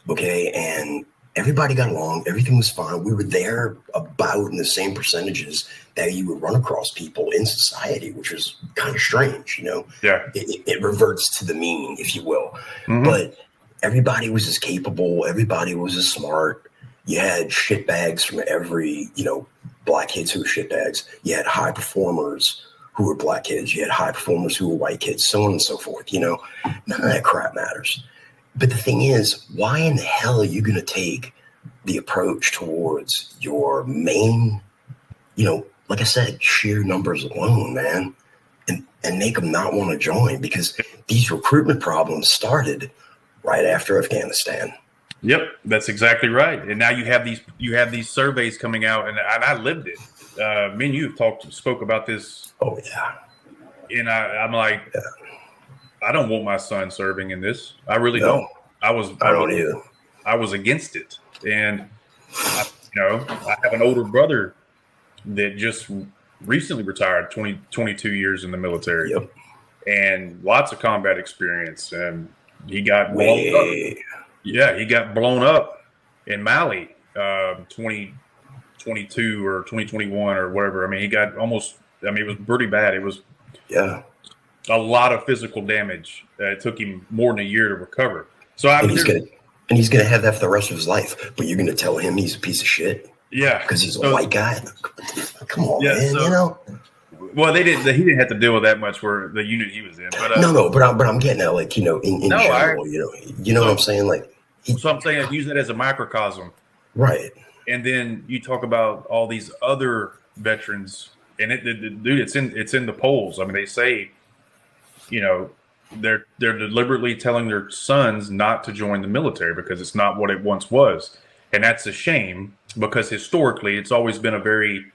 Okay. And everybody got along. Everything was fine. We were there about in the same percentages that you would run across people in society, which was kind of strange, Yeah. It reverts to the mean, if you will. Mm-hmm. But everybody was as capable. Everybody was as smart. You had shitbags from every, black kids who were shitbags. You had high performers who were black kids. You had high performers who were white kids, so on and so forth. None of that crap matters. But the thing is, why in the hell are you going to take the approach towards your main, like I said, sheer numbers alone, man, and make them not want to join? Because these recruitment problems started right after Afghanistan. Yep, that's exactly right. And now you have these surveys coming out, and I lived it. Me and you spoke about this. Oh yeah. And I'm like, I don't want my son serving in this. I really don't. I don't either. I was against it, and I have an older brother that just recently retired, 22 years in the military, and lots of combat experience, and he got blown up. Yeah, he got blown up in Mali, 2022 or 2021 or whatever. I mean, he got almost. I mean, it was pretty bad. It was a lot of physical damage. It took him more than a year to recover. So he's gonna have that for the rest of his life. But you're gonna tell him he's a piece of shit. Yeah, because he's a white guy. Come on, man. Well, he didn't have to deal with that much for the unit he was in. But but I'm getting at, like, in general, what I'm saying? Like, so I'm saying use that as a microcosm. Right. And then you talk about all these other veterans, and it's in the polls. I mean, they say, they're deliberately telling their sons not to join the military because it's not what it once was. And that's a shame, because historically it's always been a very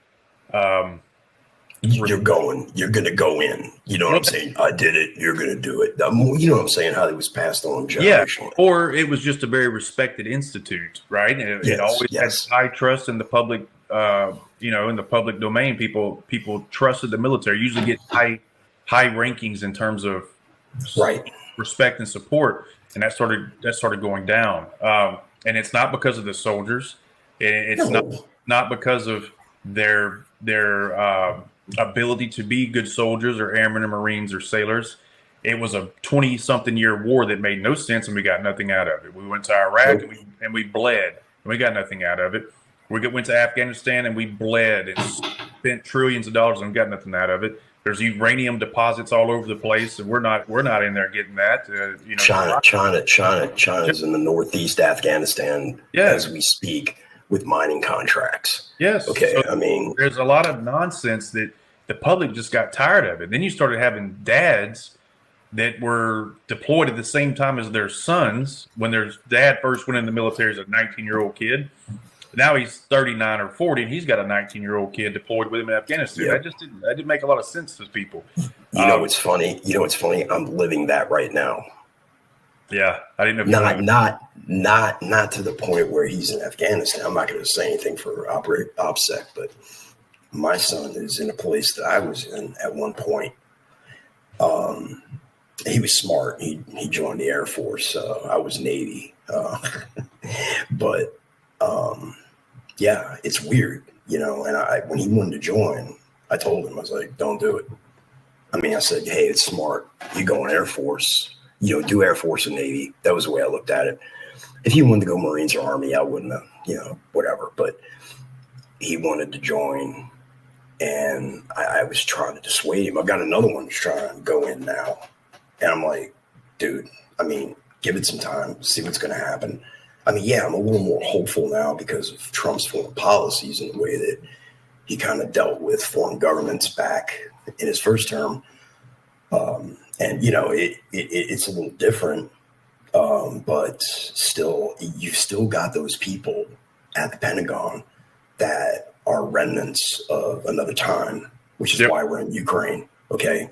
You're going to go in. You know what I'm saying? I did it. You're going to do it. You know what I'm saying? How it was passed on generationally. Or it was just a very respected institute, right? It always had high trust in the public, in the public domain. People trusted the military. Usually get high rankings in terms of respect and support, and that started going down. And it's not because of the soldiers. It's not because of their ability to be good soldiers or airmen or Marines or sailors. It was a 20-something year war that made no sense, and we got nothing out of it. We went to Iraq and we bled, and we got nothing out of it. We went to Afghanistan and we bled and spent trillions of dollars and got nothing out of it. There's uranium deposits all over the place, and we're not in there getting that. China's in the northeast Afghanistan as we speak with mining contracts. Yes. Okay. So I mean, there's a lot of nonsense that the public just got tired of it. Then you started having dads that were deployed at the same time as their sons. When their dad first went in the military as a 19-year-old kid, now he's 39 or 40, and he's got a 19-year-old kid deployed with him in Afghanistan. That didn't make a lot of sense to people. You know what's funny? I'm living that right now. Yeah, I didn't know. Not to the point where he's in Afghanistan. I'm not going to say anything for OPSEC, but my son is in a place that I was in at one point. He was smart. He joined the Air Force. I was Navy, but it's weird, And when he wanted to join, I told him, I was like, "Don't do it." I mean, I said, "Hey, it's smart. You go in Air Force." Do Air Force and Navy. That was the way I looked at it. If he wanted to go Marines or Army, I wouldn't have, whatever. But he wanted to join, and I was trying to dissuade him. I've got another one who's trying to go in now. And I'm like, dude, I mean, give it some time, see what's going to happen. I mean, I'm a little more hopeful now because of Trump's foreign policies and the way that he kind of dealt with foreign governments back in his first term. And it's a little different, but still, you've still got those people at the Pentagon that are remnants of another time, which is why we're in Ukraine. Okay,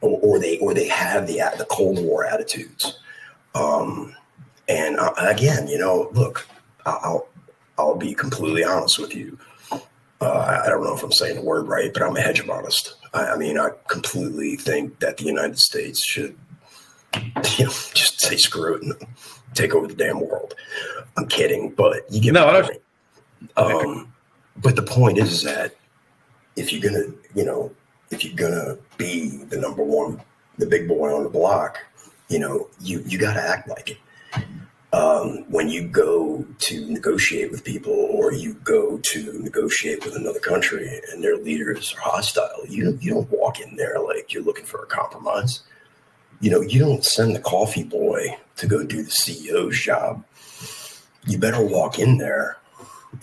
or they have the Cold War attitudes. And again, look, I'll be completely honest with you. I don't know if I'm saying the word right, but I'm a hegemonist. I mean, I completely think that the United States should, just say screw it and take over the damn world. I'm kidding, but you get my point. But the point is that if you're gonna be the number one, the big boy on the block, you got to act like it. When you go to negotiate with people or you go to negotiate with another country and their leaders are hostile, you don't walk in there like you're looking for a compromise. You don't send the coffee boy to go do the CEO's job. You better walk in there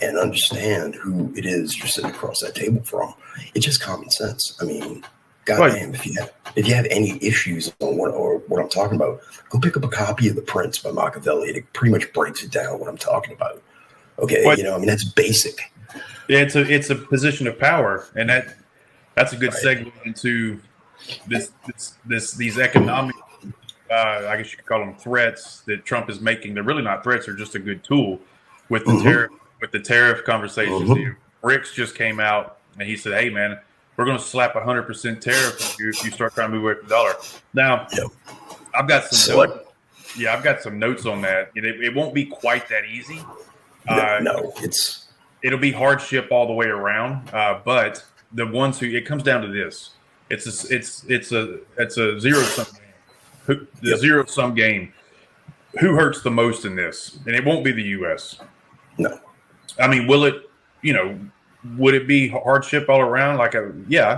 and understand who it is you're sitting across that table from. It's just common sense. I mean, goddamn, if you have any issues on what I'm talking about, go pick up a copy of The Prince by Machiavelli. It pretty much breaks it down what I'm talking about. Okay, that's basic. Yeah, it's a position of power, and that's a good segue into these economic, I guess you could call them threats that Trump is making. They're really not threats; they're just a good tool with the tariff conversations. BRICS just came out, and he said, "Hey, man, we're going to slap 100% tariff on you if you start trying to move away from the dollar." Now, I've got some notes on that. It won't be quite that easy. It'll be hardship all the way around. But the ones it comes down to this: it's a zero sum game. Zero sum game. Who hurts the most in this? And it won't be the U.S. No. I mean, will it? Would it be hardship all around?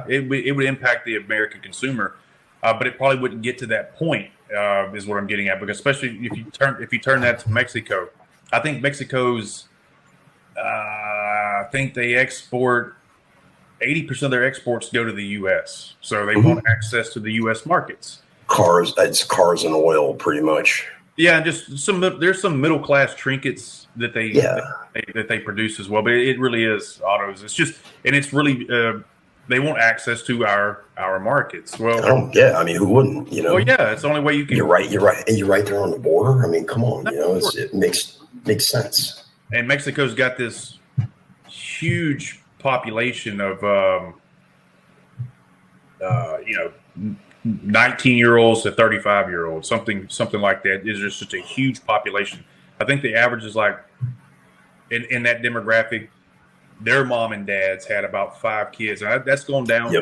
It would impact the American consumer, but it probably wouldn't get to that point. Is what I'm getting at, because especially if you turn that to Mexico, I think Mexico's, I think they export 80% of their exports go to the U.S., so they want access to the U.S. markets. It's cars and oil, pretty much. Yeah, and just there's some middle class trinkets that they produce as well, but it really is autos. It's just, and it's really they want access to our markets. Well, yeah, I mean, who wouldn't? well, yeah, it's the only way you can. You're right, and you're right there on the border. I mean, come on, it makes sense. And Mexico's got this huge population of 19-year-olds to 35-year-olds, something like that. Is just such a huge population. I think the average is like in that demographic, their mom and dads had about 5 kids. And that's gone down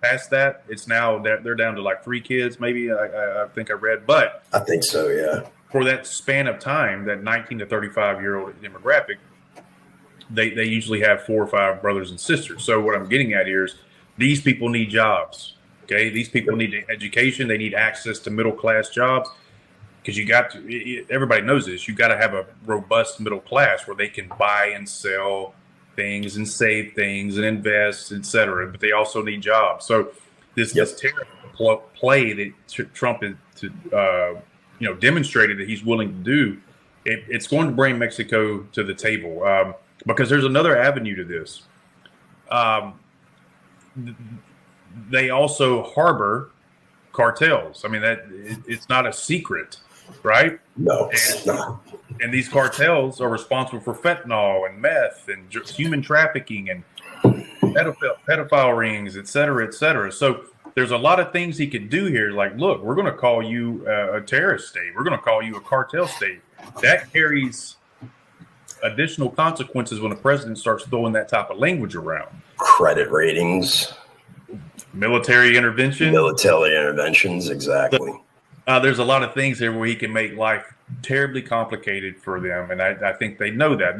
past that. It's now that they're down to like 3 kids, maybe. I think I read, but I think so. Yeah. For that span of time, that 19 to 35-year-old demographic, they usually have 4 or 5 brothers and sisters. So what I'm getting at here is these people need jobs. Okay, these people need education. They need access to middle class jobs because everybody knows this. You got to have a robust middle class where they can buy and sell things and save things and invest, etc. But they also need jobs. So this tariff play that Trump demonstrated that he's willing to do, it's going to bring Mexico to the table because there's another avenue to this. They also harbor cartels. I mean, it's not a secret, right? No, it's not. And these cartels are responsible for fentanyl and meth and human trafficking and pedophile rings, et cetera, et cetera. So there's a lot of things he could do here. Like, look, we're going to call you a terrorist state. We're going to call you a cartel state. That carries additional consequences when the president starts throwing that type of language around. Credit ratings. Military interventions, exactly. So, there's a lot of things there where he can make life terribly complicated for them, and I think they know that.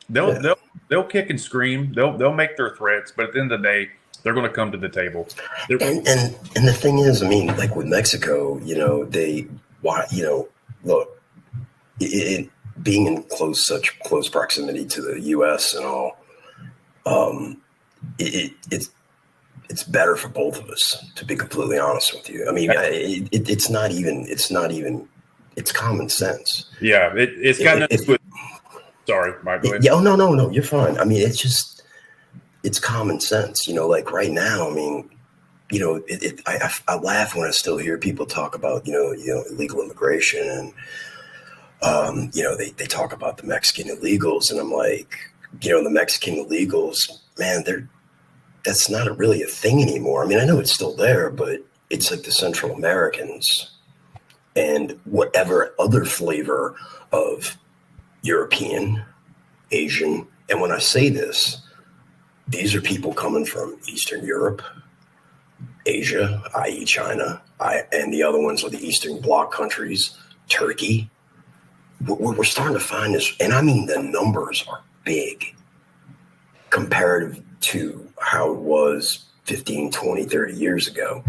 They'll kick and scream. They'll make their threats, but at the end of the day, they're going to come to the table. And the thing is, I mean, like with Mexico, look, being in such close proximity to the U.S. and all, it's better for both of us, to be completely honest with you. I mean, it's common sense. Yeah, it's got nothing to do with. Sorry, Mike. Go ahead. Yeah, no, you're fine. I mean, it's common sense. Like right now, I mean, I laugh when I still hear people talk about, illegal immigration and, they talk about the Mexican illegals, and I'm like, the Mexican illegals, man, that's not really a thing anymore. I mean, I know it's still there, but it's like the Central Americans and whatever other flavor of European, Asian. And when I say this, these are people coming from Eastern Europe, Asia, i.e. China, and the other ones are the Eastern Bloc countries, Turkey. We're starting to find this, and I mean, the numbers are big comparative to how it was 15, 20, 30 years ago.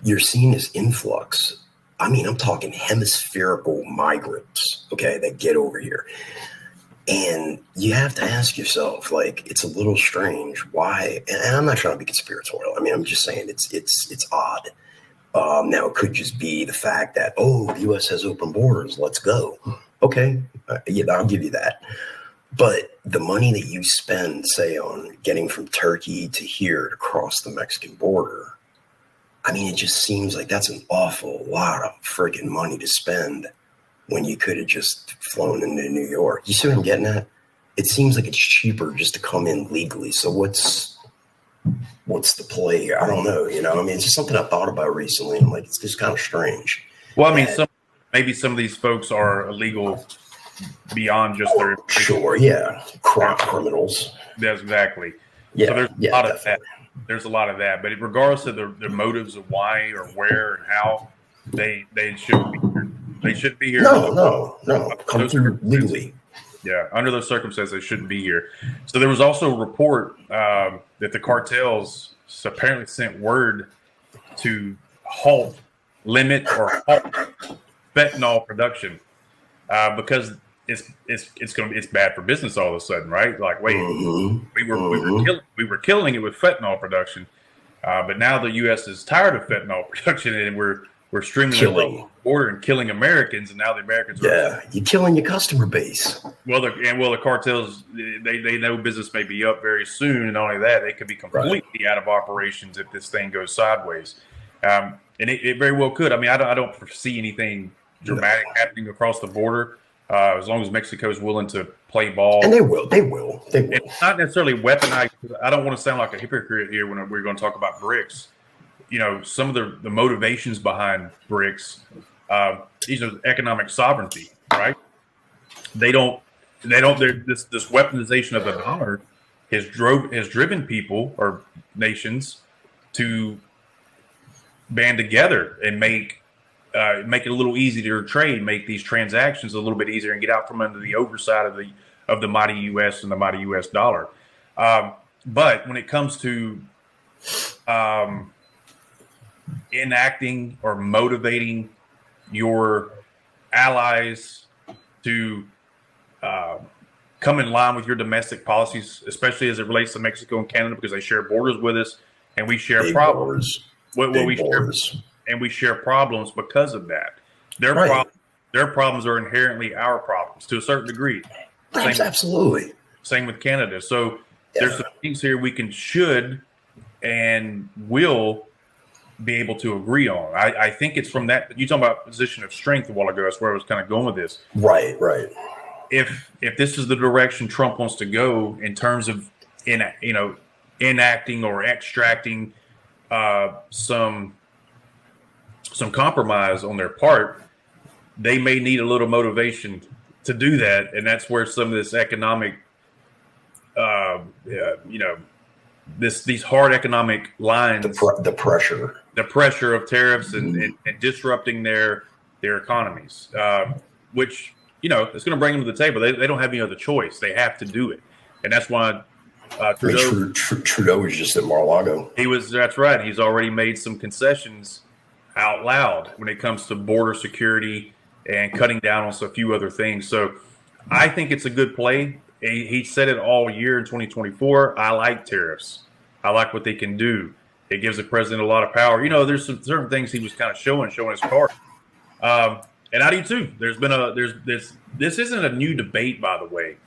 You're seeing this influx. I mean, I'm talking hemispherical migrants, okay, that get over here. And you have to ask yourself, like, it's a little strange. Why? And I'm not trying to be conspiratorial. I mean, I'm just saying it's odd. Now, it could just be the fact that, the U.S. has open borders. Let's go. Okay, I'll give you that. But the money that you spend, say, on getting from Turkey to here to cross the Mexican border, I mean, it just seems like that's an awful lot of freaking money to spend when you could have just flown into New York. You see what I'm getting at? It seems like it's cheaper just to come in legally. So what's the play here? I don't know. I mean, it's just something I thought about recently. I'm like, it's just kind of strange. Well, I mean, maybe some of these folks are illegal beyond just their. Sure, yeah. Criminals. That's exactly. Yeah. So there's a lot of definitely. that. There's a lot of that. But regardless of the motives of why or where and how, they shouldn't be here. They shouldn't be here. No. Come through legally. Yeah, under those circumstances, they shouldn't be here. So there was also a report that the cartels apparently sent word to limit or halt fentanyl production because it's bad for business all of a sudden, right? Like, wait, we were killing it with fentanyl production, but now the U.S. is tired of fentanyl production, and we're were streaming across the border and killing Americans, and now the Americans are you're killing your customer base. The cartels, they know business may be up very soon, and not only that, they could be completely out of operations if this thing goes sideways, and it very well could. I mean, I don't foresee anything dramatic happening across the border as long as Mexico's willing to play ball, and they will. It's not necessarily weaponized. I don't want to sound like a hypocrite here when we're going to talk about BRICS. You know, some of the motivations behind BRICS, these are economic sovereignty, right? This weaponization of the dollar has driven people or nations to band together and make it a little easier to trade, make these transactions a little bit easier, and get out from under the oversight of the mighty U.S. and the mighty U.S. dollar. But when it comes to enacting or motivating your allies to come in line with your domestic policies, especially as it relates to Mexico and Canada, because they share borders with us and we share problems. We share problems because of that. Their problems are inherently our problems to a certain degree. Absolutely. Same with Canada. So there's some things here we should and will be able to agree on. I think it's from that. You talking about position of strength a while ago. That's where I was kind of going with this. Right. If this is the direction Trump wants to go in terms of enacting or extracting some compromise on their part, they may need a little motivation to do that, and that's where some of this economic, these hard economic lines, the pressure of tariffs and disrupting their economies, which it's going to bring them to the table. They don't have any other choice; they have to do it, and that's why Trudeau was just at Mar-a-Lago. That's right. He's already made some concessions out loud when it comes to border security and cutting down on a few other things. So I think it's a good play. He said it all year in 2024. I like tariffs. I like what they can do. It gives the president a lot of power. There's some certain things he was kind of showing his card. And I do too. This isn't a new debate, by the way.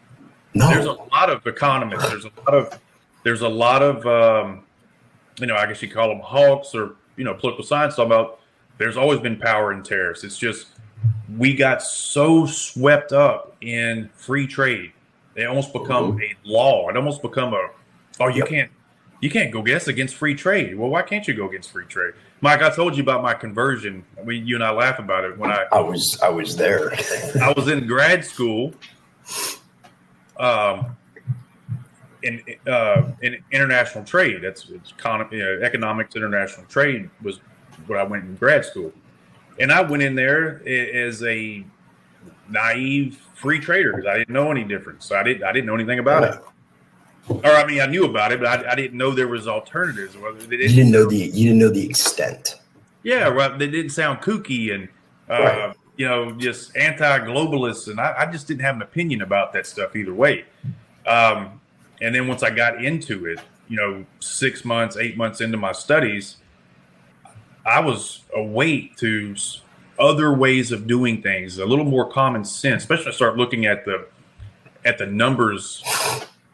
No. There's a lot of economists. There's a lot of I guess you call them hawks or political science talking about there's always been power in tariffs. It's just we got so swept up in free trade. They almost become a law. It almost become you can't go against free trade. Well, why can't you go against free trade? Mike, I told you about my conversion. You and I laugh about it when I was there. I was in grad school. In international trade, it's economics. International trade was what I went in grad school, and I went in there as a naive free trader because I didn't know any difference. I didn't know anything about it. Or I knew about it, but I didn't know there was alternatives. You didn't know the extent. Yeah, right. They didn't sound kooky and just anti-globalists, and I just didn't have an opinion about that stuff either way. And then once I got into it, 6 months, 8 months into my studies, I was awake to other ways of doing things, a little more common sense, especially I start looking at the numbers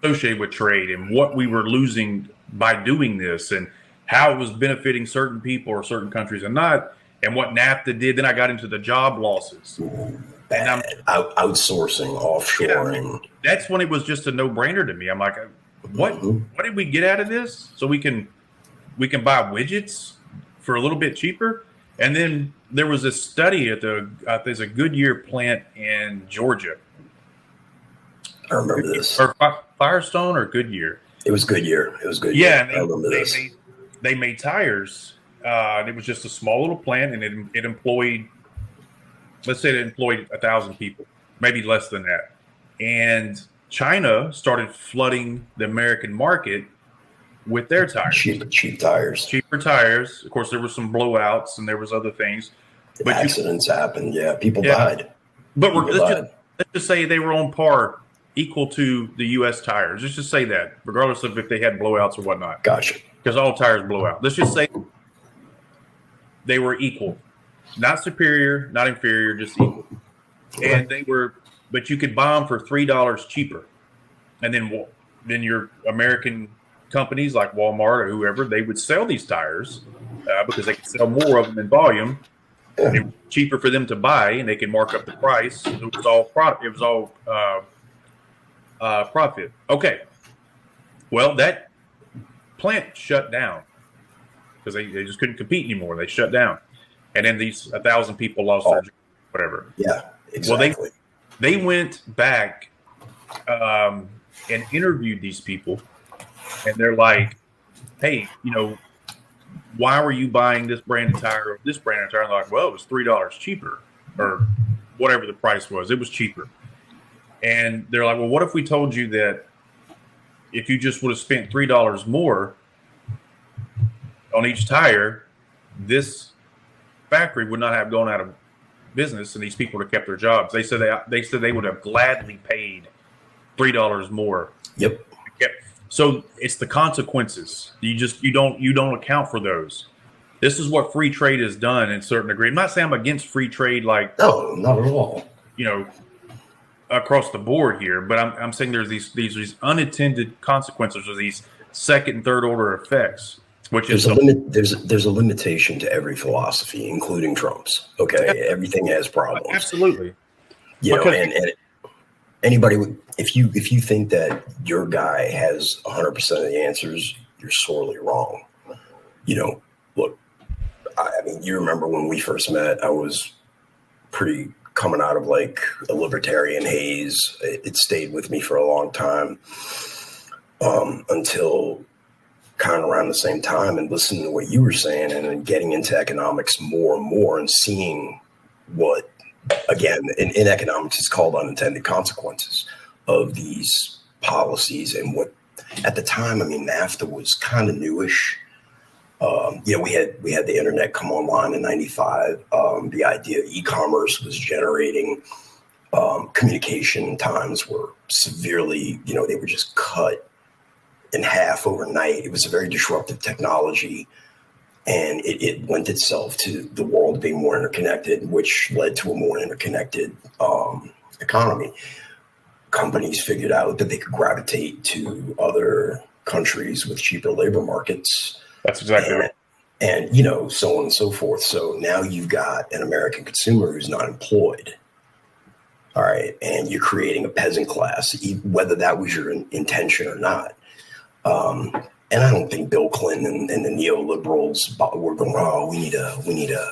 associated with trade and what we were losing by doing this and how it was benefiting certain people or certain countries and not, and what NAFTA did. Then I got into the job losses. And outsourcing, offshoring. Yeah, that's when it was just a no-brainer to me. I'm like, what did we get out of this? So we can buy widgets for a little bit cheaper. And then there was this study at there's a Goodyear plant in Georgia. I remember this. Or Firestone or Goodyear. It was Goodyear. Yeah, and I remember this. They made tires. And it was just a small little plant, and it employed. Let's say it employed 1,000 people, maybe less than that. And China started flooding the American market with their tires. Cheap tires. Cheaper tires. Of course, there were some blowouts and there was other things. But accidents happened. Yeah, people died. But let's just say they were on par, equal to the U.S. tires. Let's just say that, regardless of if they had blowouts or whatnot. Gotcha. Because all tires blow out. Let's just say they were equal. not superior, not inferior, just equal. And but you could buy them for $3 cheaper. And then your American companies like Walmart or whoever, they would sell these tires because they could sell more of them in volume. It was cheaper for them to buy, and they could mark up the price. It was all profit. It was all profit. Okay. Well, that plant shut down because they just couldn't compete anymore. They shut down, and then 1,000 people lost their job, whatever. Yeah, exactly. Well, they went back and interviewed these people, and they're like, "Hey, why were you buying this brand of tire or this brand of tire?" And they're like, "Well, it was $3 cheaper, or whatever the price was. It was cheaper." And they're like, "Well, what if we told you that if you just would have spent $3 more on each tire, this factory would not have gone out of business, and these people would have kept their jobs?" They said they would have gladly paid $3 more. Yep. So it's the consequences. You don't account for those. This is what free trade has done in certain degree. I'm not saying I'm against free trade, like no, not at all. Across the board here, but I'm saying there's these unintended consequences, or these second and third order effects. Which there's a limitation to every philosophy, including Trump's. Okay, yeah. Everything has problems. Absolutely. And anybody, if you think that your guy has 100% of the answers, you're sorely wrong. Look, I mean, you remember when we first met, I was pretty coming out of like a libertarian haze. It stayed with me for a long time until kind of around the same time, and listening to what you were saying, and then getting into economics more and more, and seeing what, again, in economics, it's called unintended consequences of these policies. And what at the time, I mean, NAFTA was kind of newish. We had the internet come online in '95. The idea of e-commerce was generating communication times were severely, they were just cut in half overnight. It was a very disruptive technology, and it lent itself to the world being more interconnected, which led to a more interconnected economy. Companies figured out that they could gravitate to other countries with cheaper labor markets. That's exactly right. And, so on and so forth. So now you've got an American consumer who's not employed. All right. And you're creating a peasant class, whether that was your intention or not. And I don't think Bill Clinton and the neoliberals were going, "Oh, we need a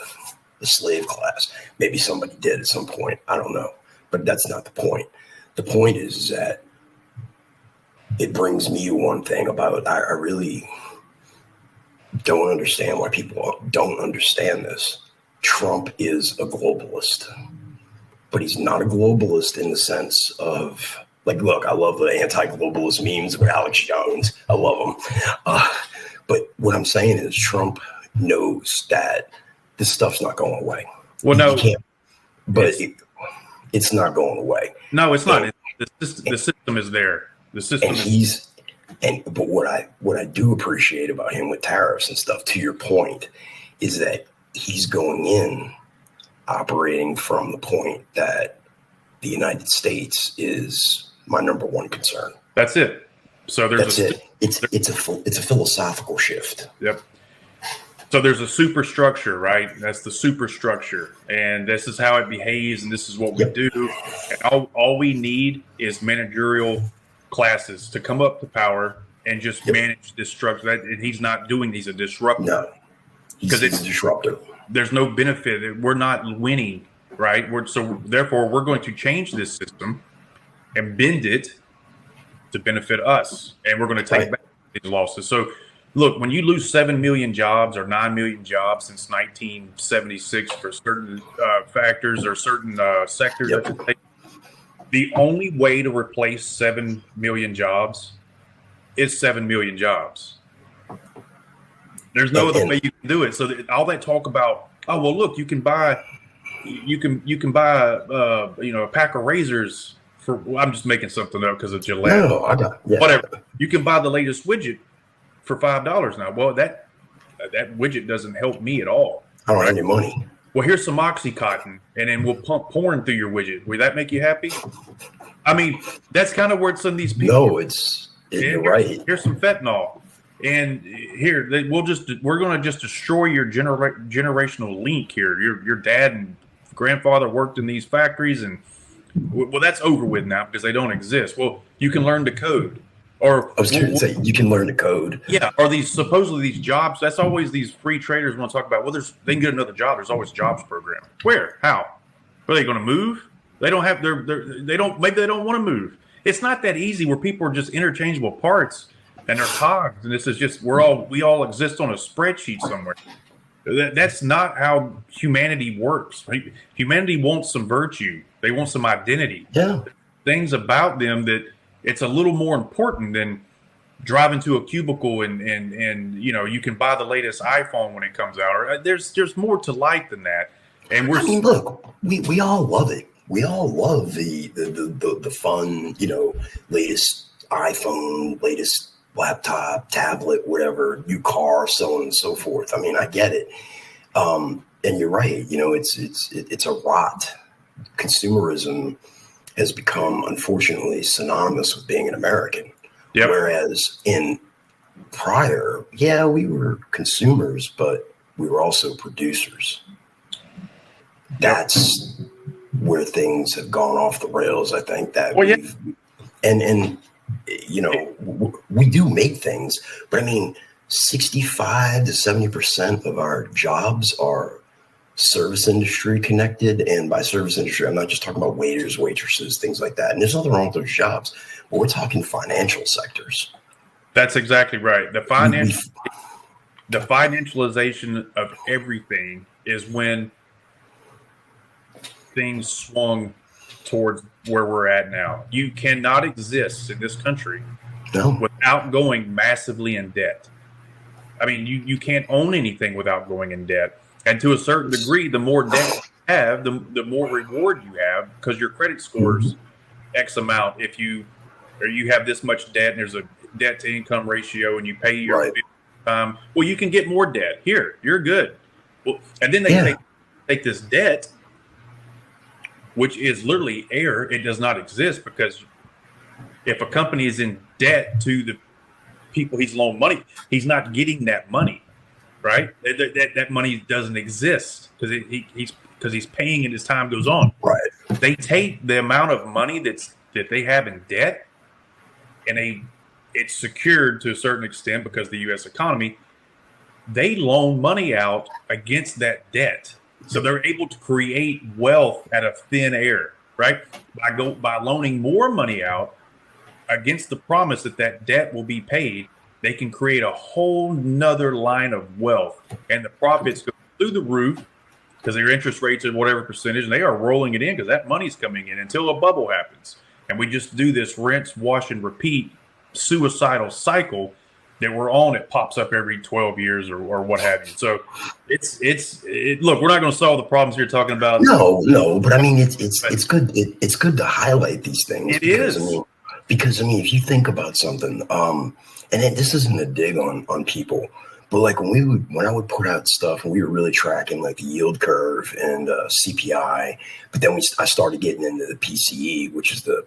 slave class." Maybe somebody did at some point. I don't know. But that's not the point. The point is that it brings me to one thing about, I really don't understand why people don't understand this. Trump is a globalist, but he's not a globalist in the sense of, like, look, I love the anti-globalist memes with Alex Jones. I love them. But what I'm saying is Trump knows that this stuff's not going away. Well, no. He can't, but it's not going away. No, it's not. The system is there. The system is. But what I do appreciate about him with tariffs and stuff, to your point, is that he's going in operating from the point that the United States is my number one concern. That's it. So that's it. It's a philosophical shift. Yep. So there's a superstructure, right? That's the superstructure, and this is how it behaves, and this is what we do. And all we need is managerial classes to come up to power and just manage this structure. And he's not doing. He's a disruptor. No, because it's a disruptor. There's no benefit. We're not winning, right? Therefore, we're going to change this system and bend it to benefit us, and we're going to take back these losses. So, look, when you lose 7 million jobs or 9 million jobs since 1976 for certain factors or certain sectors, the only way to replace 7 million jobs is 7 million jobs. There's no other way you can do it. So all that talk about, oh well, look, you can buy a pack of razors for. Well, I'm just making something up because of Gillette. No, whatever. You can buy the latest widget for $5 now. Well, that widget doesn't help me at all. I don't have any money. well, here's some Oxycontin, and then we'll pump porn through your widget. Will that make you happy? I mean, that's kind of where some of these people. No, you're right. Here's some fentanyl, and here we're going to just destroy your generational link here. Your dad and grandfather worked in these factories, and well, that's over with now because they don't exist. Well, you can learn to code. Or I was going to say you can learn to code. Yeah, or supposedly these jobs. That's always these free traders want to talk about. Well, they can get another job. There's always jobs program. Where? How? Are they going to move? They don't have they don't. Maybe they don't want to move. It's not that easy where people are just interchangeable parts and they're cogs. And this is just we all exist on a spreadsheet somewhere. That's not how humanity works. Humanity wants some virtue. They want some identity. Yeah. Things about them that it's a little more important than driving to a cubicle and you can buy the latest iPhone when it comes out. Or there's more to life than that. And look, we all love it. We all love the fun, latest iPhone, latest laptop, tablet, whatever, new car, so on and so forth. I mean, I get it. And you're right. It's a rot. Consumerism has become, unfortunately, synonymous with being an American. Yep. Whereas in prior, we were consumers, but we were also producers. That's where things have gone off the rails. I think that we do make things, but I mean, 65 to 70% of our jobs are service industry connected. And by service industry, I'm not just talking about waiters, waitresses, things like that. And there's nothing wrong with those jobs, but we're talking financial sectors. That's exactly right. The financialization of everything is when things swung towards where we're at now. You cannot exist in this country without going massively in debt. I mean, you can't own anything without going in debt. And to a certain degree, the more debt you have, the more reward you have because your credit scores X amount. If you have this much debt and there's a debt to income ratio and you pay your well, you can get more debt. Here, you're good. Well, and then they take this debt, which is literally air. It does not exist because if a company is in debt to the people he's loaned money, he's not getting that money. Right, that money doesn't exist because he's paying and as time goes on. Right, they take the amount of money that they have in debt, and it's secured to a certain extent because the U.S. economy. They loan money out against that debt, so they're able to create wealth out of thin air. Right, by loaning more money out against the promise that debt will be paid. They can create a whole nother line of wealth, and the profits go through the roof because their interest rates are whatever percentage, and they are rolling it in because that money's coming in until a bubble happens. And we just do this rinse, wash, and repeat suicidal cycle that we're on. It pops up every 12 years or what have you. So look, we're not going to solve the problems you're talking about. No, but I mean, it's good. It's good to highlight these things. Because if you think about something, and then this isn't a dig on people, but like when I would put out stuff and we were really tracking like the yield curve and CPI, but then I started getting into the PCE, which is the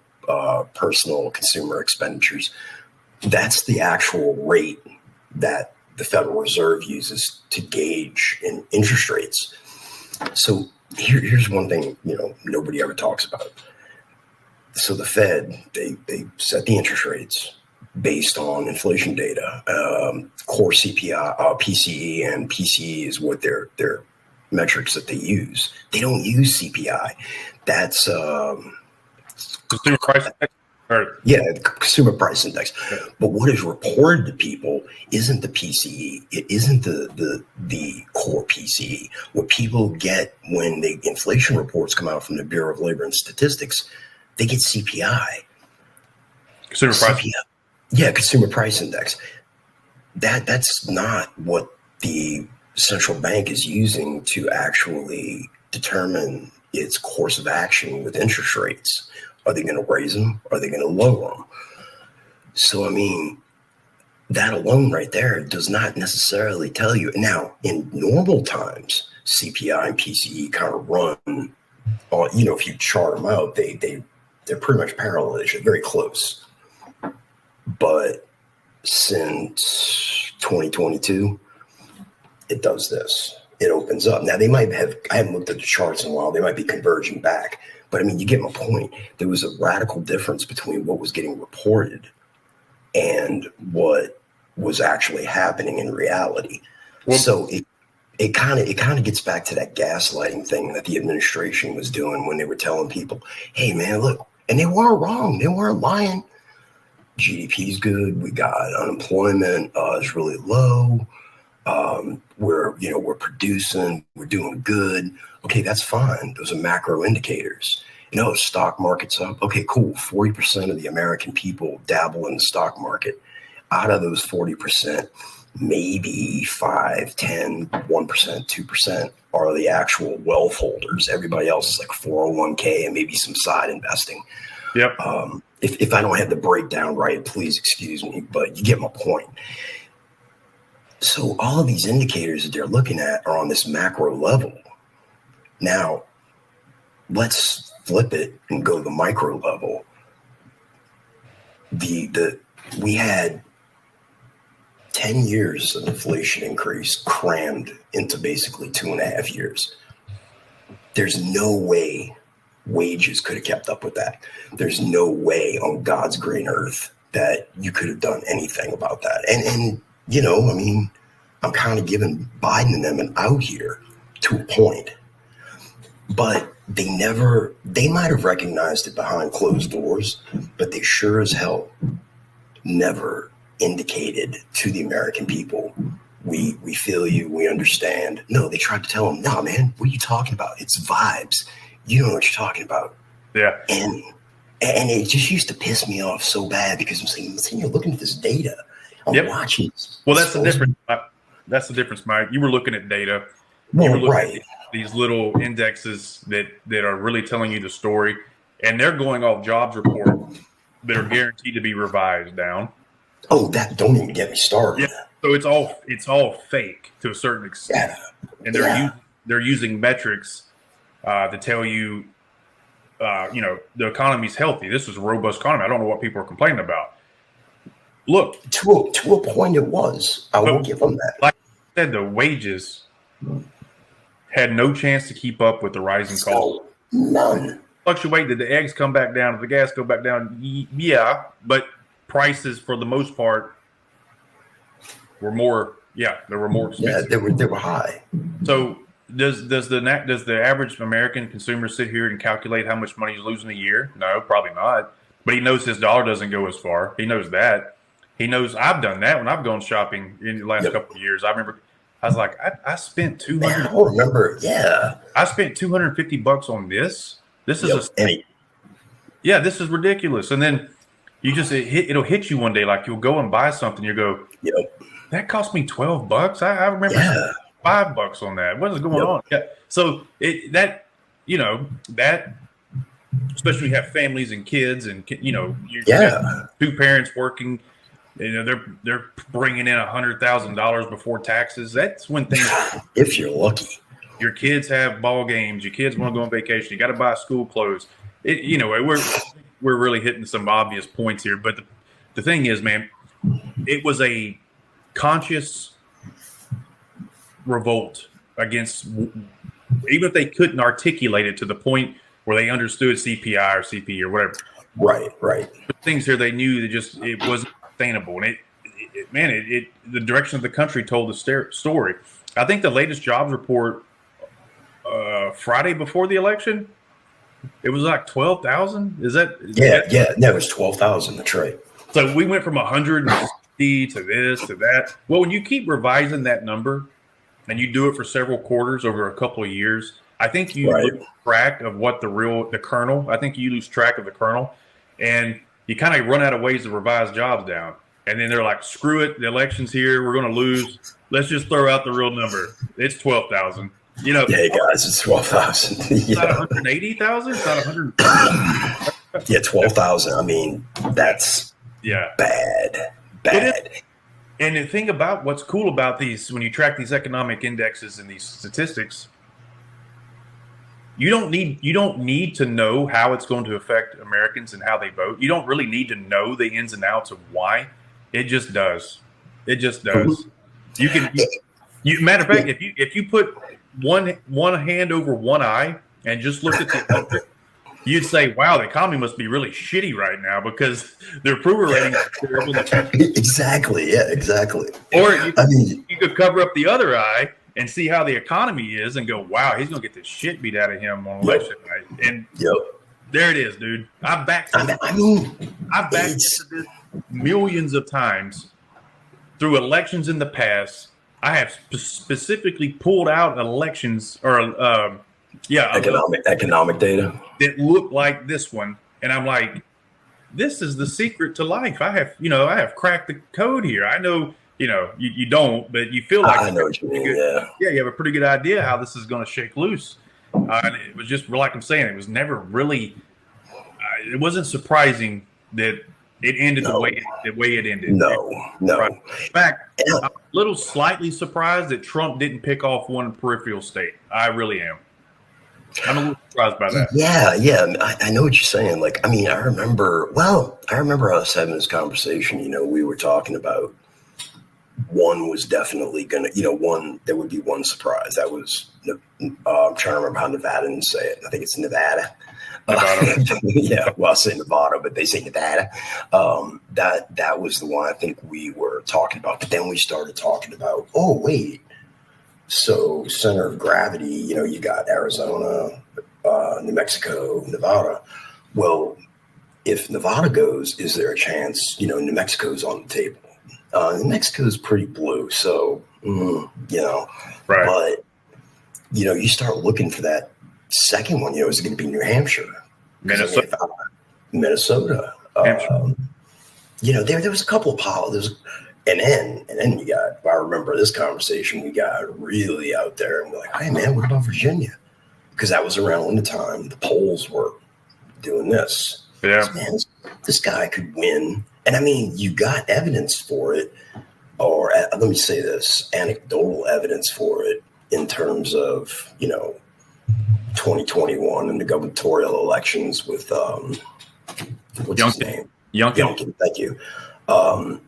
personal consumer expenditures. That's the actual rate that the Federal Reserve uses to gauge in interest rates. So here's one thing, nobody ever talks about. So the Fed, they set the interest rates based on inflation data, core CPI, PCE, and PCE is what their metrics that they use. They don't use CPI. That's consumer price index. Consumer price index. But what is reported to people isn't the PCE. It isn't the core PCE. What people get when the inflation reports come out from the Bureau of Labor and Statistics, they get CPI. Consumer price. CPI. Yeah, consumer price index. That's not what the central bank is using to actually determine its course of action with interest rates. Are they going to raise them? Are they going to lower them? So, I mean, that alone right there does not necessarily tell you. Now, in normal times, CPI and PCE kind of run on, you know, if you chart them out, they're pretty much parallel. They're very close. But since 2022, it does this. It opens up. Now, they might have, I haven't looked at the charts in a while. They might be converging back. But I mean, you get my point. There was a radical difference between what was getting reported and what was actually happening in reality. Well, so it kind of gets back to that gaslighting thing that the administration was doing when they were telling people, hey, man, look, and they weren't wrong. They weren't lying. GDP's good. We got unemployment is really low. We're producing. We're doing good. Okay, that's fine. Those are macro indicators. You know, stock market's up. Okay, cool. 40% of the American people dabble in the stock market. Out of those 40%, maybe 5, 10, 1%, 2% are the actual wealth holders. Everybody else is like 401k and maybe some side investing. Yep. If I don't have the breakdown right, please excuse me, but you get my point. So all of these indicators that they're looking at are on this macro level. Now, let's flip it and go to the micro level. We had 10 years of inflation increase crammed into basically 2.5 years. There's no way wages could have kept up with that. There's no way on God's green earth that you could have done anything about that. And you know, I mean, I'm kind of giving Biden and them an out here to a point. But they might have recognized it behind closed doors, but they sure as hell never indicated to the American people, we feel you, we understand. No, they tried to tell them, no, man, what are you talking about? It's vibes. You don't know what you're talking about. Yeah. And it just used to piss me off so bad because I'm saying you're looking at this data. I'm watching this. Well, that's the difference. That's the difference, Mike. You were looking at data. Well, you were looking right. at these little indexes that are really telling you the story, and they're going off jobs reports that are guaranteed to be revised down. Oh, that don't even get me started. Yeah. So it's all fake to a certain extent, and they're using metrics to tell you, the economy's healthy. This is a robust economy. I don't know what people are complaining about. Look, to a point, it was. I will give them that. Like I said, the wages had no chance to keep up with the rising costs. None. Fluctuate. Did the eggs come back down? Did the gas go back down? Yeah, but prices for the most part were more. Yeah, they were more expensive. Yeah, they were high. So does the average American consumer sit here and calculate how much money he's losing a year? No, probably not. But he knows his dollar doesn't go as far. He knows that. He knows I've done that when I've gone shopping in the last couple of years. I remember I was like, I spent $200. Man, I don't remember. Yeah, I spent $250 on this. This is this is ridiculous. And then you just it'll hit you one day, like you'll go and buy something. You go, that cost me $12. I remember $5 on that. What is going on? Yeah. So that especially when you have families and kids, and you got two parents working. They're bringing in $100,000 before taxes. That's when things. If you're lucky, your kids have ball games. Your kids want to go on vacation. You got to buy school clothes. We're really hitting some obvious points here. But the thing is, man, it was a conscious revolt against, even if they couldn't articulate it to the point where they understood CPI or CP or whatever. Right. But things here they knew that it wasn't sustainable, and the direction of the country told the story. I think the latest jobs report Friday before the election, it was like 12,000. Is that? No, it was 12,000. That's right. So we went from 160 to this to that. Well, when you keep revising that number and you do it for several quarters over a couple of years, I think you lose track of what the kernel. I think you lose track of the kernel, and you kind of run out of ways to revise jobs down. And then they're like, screw it, the election's here, we're going to lose. Let's just throw out the real number. It's 12,000. Hey guys, it's 12,000. It's not 180,000. It's not 100. Yeah, 12,000. I mean, that's bad. And the thing about what's cool about these, when you track these economic indexes and these statistics, you don't need to know how it's going to affect Americans and how they vote. You don't really need to know the ins and outs of why. It just does. It just does. You can. Matter of fact, if you put one hand over one eye and just look at the electorate, you'd say, "Wow, the economy must be really shitty right now because their approval ratings are terrible." Exactly. Yeah. Exactly. Or you could cover up the other eye and see how the economy is and go, "Wow, he's gonna get the shit beat out of him on election night." And there it is, dude. I've backed this millions of times through elections in the past. I have specifically pulled out elections or economic data that look like this one, and I'm like, this is the secret to life. I have cracked the code here. I know, you don't, but you feel like I know what you mean. You have a pretty good idea how this is going to shake loose. And it was just like I'm saying, it was never really. It wasn't surprising that it ended the way it ended. No. Right. In fact, I'm a little slightly surprised that Trump didn't pick off one peripheral state. I really am. I'm a little surprised by that. Yeah. I know what you're saying. Like, I mean, I remember us having this conversation. We were talking about one was definitely going to, there would be one surprise. That was, I'm trying to remember how Nevadans say it. I think it's Nevada. Yeah, well, I say Nevada, but they say Nevada. That was the one I think we were talking about. But then we started talking about, oh, wait. So center of gravity, you got Arizona, New Mexico, Nevada. Well, if Nevada goes, is there a chance, New Mexico's on the table? New Mexico's pretty blue. So, Right. But, you start looking for that second one, is it going to be New Hampshire? Minnesota. There was a couple of politics. And then you got, I remember this conversation, we got really out there and we're like, hey man, what about Virginia? Because that was around the time the polls were doing this. Yeah. Man, this guy could win. And I mean, you got evidence for it, or let me say this, anecdotal evidence for it in terms of, 2021 and the gubernatorial elections with, what's his name? Youngkin, thank you. And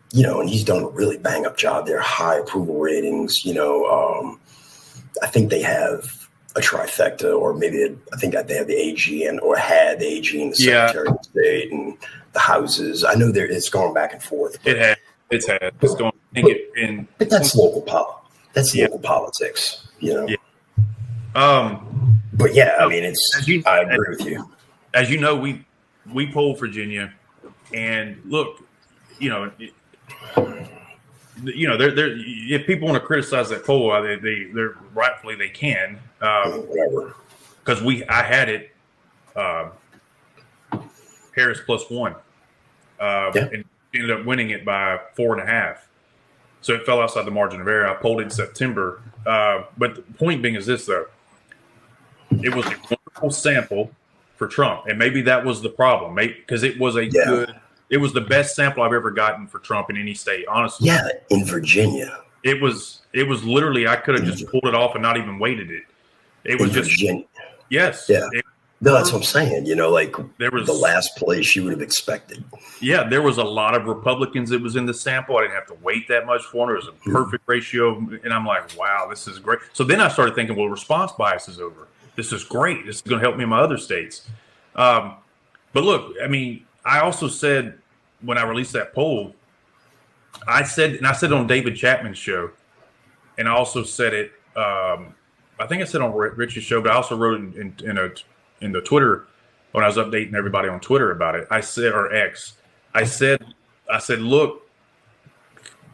he's done a really bang up job there, high approval ratings. I think they have a trifecta, or maybe I think that they have the AG or had the AG and the Secretary of State and the houses. I know it's going back and forth. But it's going. But that's local politics. That's local politics. Yeah. But yeah, I mean, I agree with you. As you know, we polled Virginia, and look, they're if people want to criticize that poll, they're rightfully they can, because I had it Harris +1, and ended up winning it by 4.5. So it fell outside the margin of error. I polled it in September, but the point being is this though. It was a wonderful sample for Trump, and maybe that was the problem, because it was it was the best sample I've ever gotten for Trump in any state, honestly. Yeah, in Virginia. It was literally, I could have just pulled it off and not even weighted it. It was just Virginia. Yes. Yeah. No, that's what I'm saying. Like there was the last place you would have expected. Yeah, there was a lot of Republicans that was in the sample. I didn't have to weight that much for it. It was a perfect ratio, and I'm like, wow, this is great. So then I started thinking, well, response bias is over. This is great. This is going to help me in my other states. But look, I mean, I also said when I released that poll, I said it on David Chapman's show, and I also said it. I think I said on Rich's show, but I also wrote it in the Twitter when I was updating everybody on Twitter about it. I said, or X, I said, look,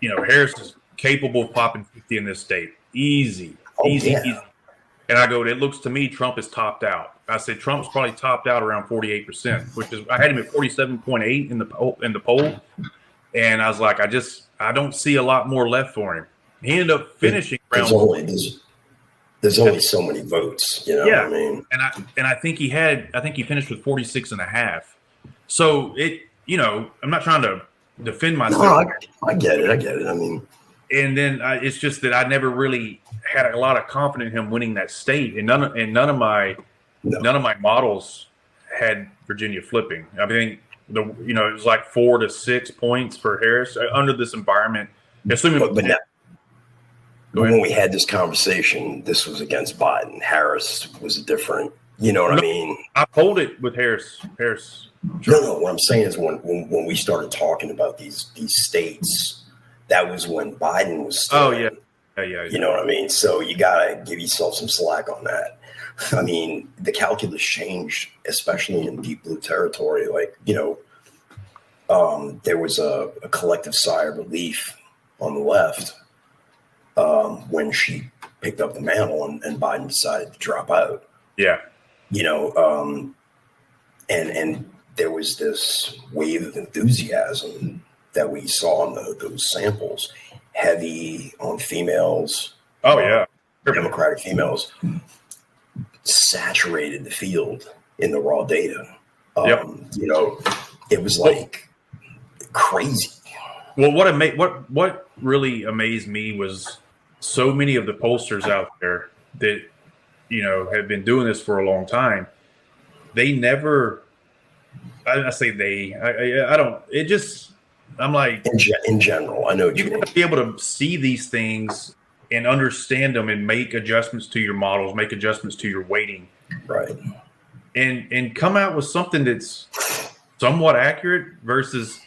Harris is capable of popping 50 in this state, easy. And I go, it looks to me Trump is topped out. I said Trump's probably topped out around 48%, which is I had him at 47.8 in the poll, and I was like, I don't see a lot more left for him. He ended up finishing there's only so many votes, what I mean? And I think he finished with 46.5. So I'm not trying to defend myself. No, I get it. I mean, and then it's just that I never really had a lot of confidence in him winning that state, and none of my No. none of my models had Virginia flipping. I think it was like 4 to 6 points for Harris under this environment. Assuming, when we had this conversation, this was against Biden. Harris was different. You know what I mean? I polled it with Harris. No. What I'm saying is when we started talking about these states, that was when Biden was still. Oh yeah. You know what I mean? So you gotta give yourself some slack on that. I mean, the calculus changed, especially in deep blue territory. Like, there was a collective sigh of relief on the left when she picked up the mantle and Biden decided to drop out. Yeah. And there was this wave of enthusiasm that we saw in those samples, heavy on females. Oh, yeah. Democratic females saturated the field in the raw data. It was like crazy. Well, what really amazed me was so many of the pollsters out there that, have been doing this for a long time. They never, I say they, I don't, it just, I'm like. In general, I know what you mean. Have to be able to see these things and understand them and make adjustments to your models, make adjustments to your weighting. Right. And come out with something that's somewhat accurate versus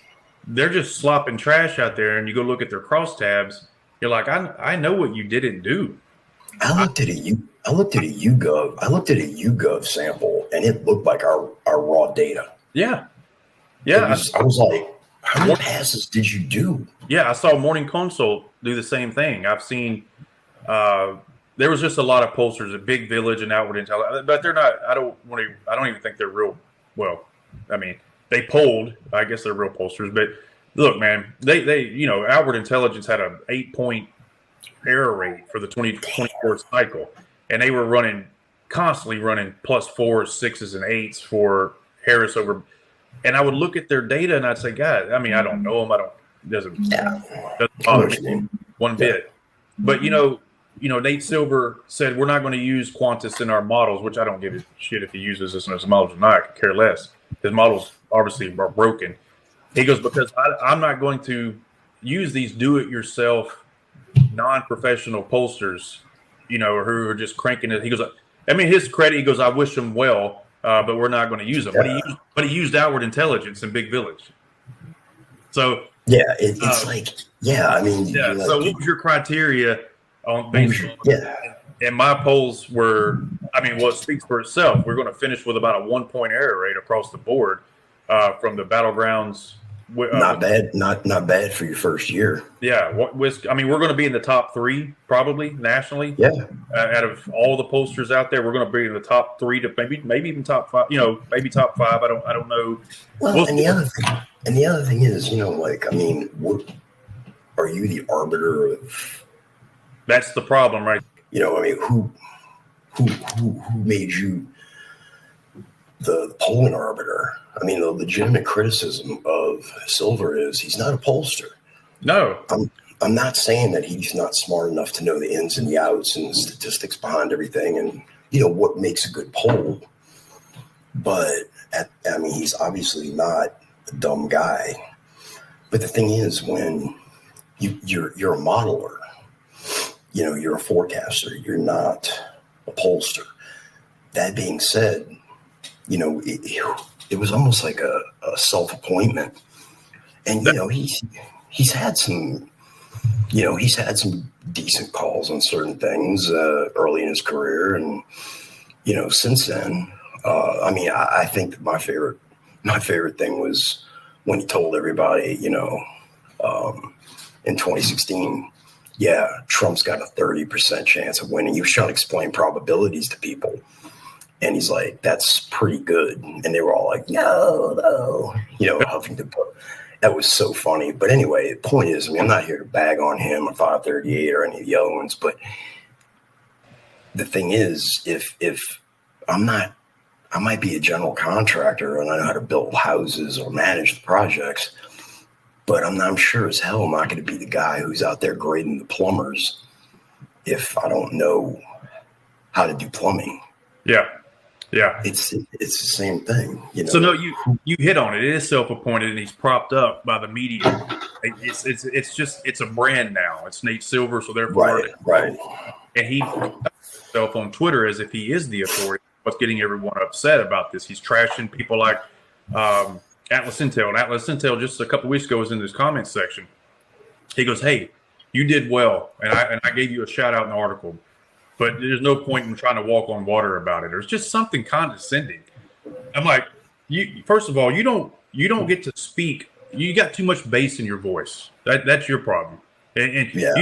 they're just slopping trash out there. And you go look at their crosstabs. You're like, I know what you didn't do. I looked at a YouGov sample, and it looked like our raw data. Yeah. Yeah. I was like, how many passes did you do? Yeah, I saw Morning Consult do the same thing. I've seen there was just a lot of pollsters at Big Village and Outward Intel, but they're not. I don't even think they're real. Well, I mean, they polled. I guess they're real pollsters, but look, man, they Outward Intelligence had an 8-point error rate for the 2024 cycle, and they were constantly running +4s, 6s, and 8s for Harris over. And I would look at their data and I'd say, God, I mean, I don't know them. Doesn't bother me one bit. But Nate Silver said we're not going to use Qantas in our models, which I don't give a shit if he uses this in his models or not. I could care less. His models obviously are broken. He goes, because I'm not going to use these do-it-yourself non-professional pollsters, who are just cranking it. He goes, I mean, his credit, he goes, I wish them well, but we're not going to use them. Yeah. But he used Outward Intelligence in Big Village. So yeah, it's like, yeah, I mean, yeah. Like, so what was your criteria on based on? Yeah. And my polls were, it speaks for itself. We're going to finish with about a 1-point error rate across the board from the battlegrounds. Not bad for your first year. Yeah. We're going to be in the top 3 probably nationally. Yeah. Out of all the pollsters out there, we're going to be in the top 3 to maybe even top 5. Maybe top 5. I don't know. Well, and the other thing is, what are you the arbiter of? That's the problem, right? Who made you the polling arbiter? I mean, the legitimate criticism of Silver is he's not a pollster. No. I'm not saying that he's not smart enough to know the ins and the outs and the statistics behind everything and, what makes a good poll. But, he's obviously not a dumb guy. But the thing is, when you're a modeler, you're a forecaster, you're not a pollster. That being said, it was almost like a self-appointment. And, he's had some decent calls on certain things early in his career. And, since then, I think that my favorite thing was when he told everybody, in 2016, yeah, Trump's got a 30% chance of winning. He was trying to explain probabilities to people. And he's like, that's pretty good. And they were all like, no. Huffington Post. That was so funny. But anyway, the point is, I'm not here to bag on him or 538 or any of the other ones. But the thing is, if I might be a general contractor and I know how to build houses or manage the projects, but I'm sure as hell I'm not going to be the guy who's out there grading the plumbers if I don't know how to do plumbing. Yeah. Yeah. It's the same thing, you So know. no, you hit on it. It is self-appointed, and he's propped up by the media. It's a brand now. It's Nate Silver, so therefore, Right. and he himself on Twitter as if he is the authority. What's getting everyone upset about this? He's trashing people like Atlas Intel. And Atlas Intel just a couple weeks ago was in this comment section. He goes, "Hey, you did well, and I gave you a shout out in the article, but there's no point in trying to walk on water about it. There's just something condescending." I'm like, you first of all, you don't get to speak. You got too much bass in your voice. That's your problem, and Yeah.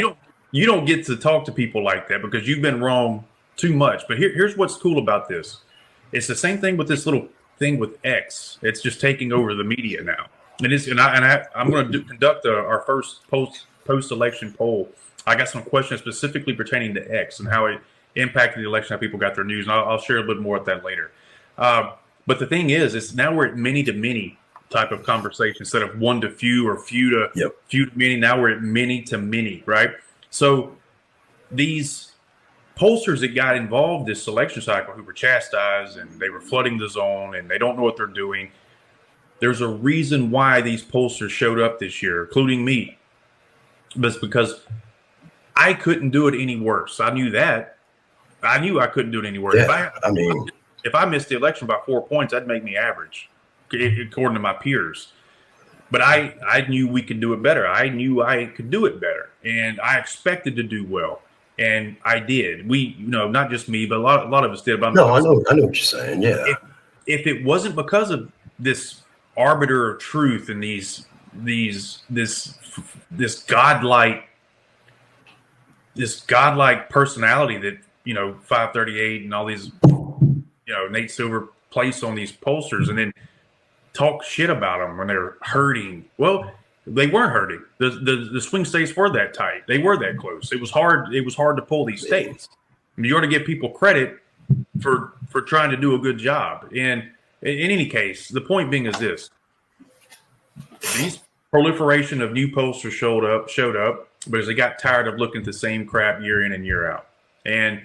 you don't get to talk to people like that because you've been wrong too much. But here's what's cool about this. It's the same thing with this little thing with X. It's just taking over the media now, I'm going to conduct our first post election poll. I got some questions specifically pertaining to X and how it impacted the election, how people got their news, and I'll share a little bit more of that later. But the thing is now we're at many to many type of conversation instead of one to few or few to many. Now we're at many to many, right? So these pollsters that got involved this election cycle who were chastised and they were flooding the zone and they don't know what they're doing. There's a reason why these pollsters showed up this year, including me. That's because I couldn't do it any worse. I knew that. I knew I couldn't do it any worse. Yeah, If I missed the election by 4 points, that'd make me average, according to my peers. But I knew we could do it better. I knew I could do it better, and I expected to do well, and I did. We, not just me, but a lot of us did. But I know what you're saying. Yeah. If it wasn't because of this arbiter of truth and this godlike personality that 538 and all these Nate Silver placed on these pollsters, and then talk shit about them when they're hurting. Well, they weren't hurting. The swing states were that tight. They were that close. It was hard to pull these states. You ought to give people credit for trying to do a good job. And in any case, the point being is this: these proliferation of new pollsters showed up because they got tired of looking at the same crap year in and year out. And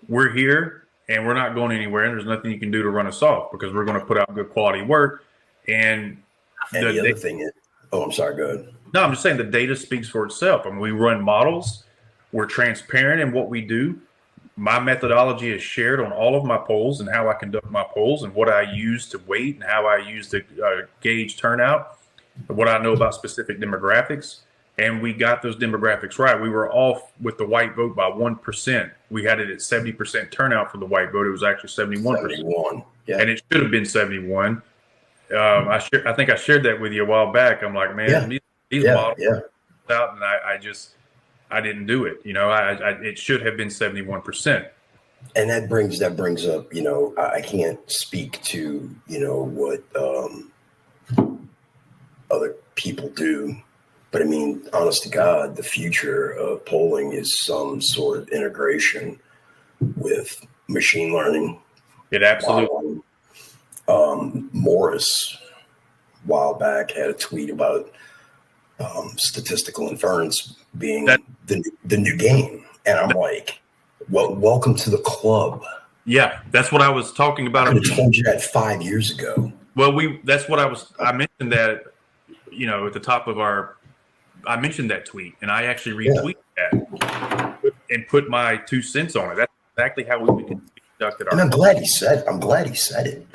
we're here, and we're not going anywhere. And there's nothing you can do to run us off because we're going to put out good quality work. And the other thing is, I'm sorry, go ahead. No, I'm just saying the data speaks for itself. I mean, we run models. We're transparent in what we do. My methodology is shared on all of my polls and how I conduct my polls and what I use to weight and how I use to gauge turnout, what I know about specific demographics. And we got those demographics right. We were off with the white vote by 1%. We had it at 70% turnout for the white vote. It was actually 71%. 71. Yeah. And it should have been 71. I think I shared that with you a while back. I'm like, man, these models out, and I didn't do it. It should have been 71%. And that brings up, I can't speak to, what other people do, but I mean, honest to God, the future of polling is some sort of integration with machine learning. It absolutely. Morris, a while back, had a tweet about statistical inference being the new game. And I'm like, well, welcome to the club. Yeah, that's what I was talking about. I could have told you that 5 years ago. Well, I mentioned that, at the top of I mentioned that tweet, and I actually retweeted that and put my 2 cents on it. That's exactly how we conducted our. And I'm glad he said it.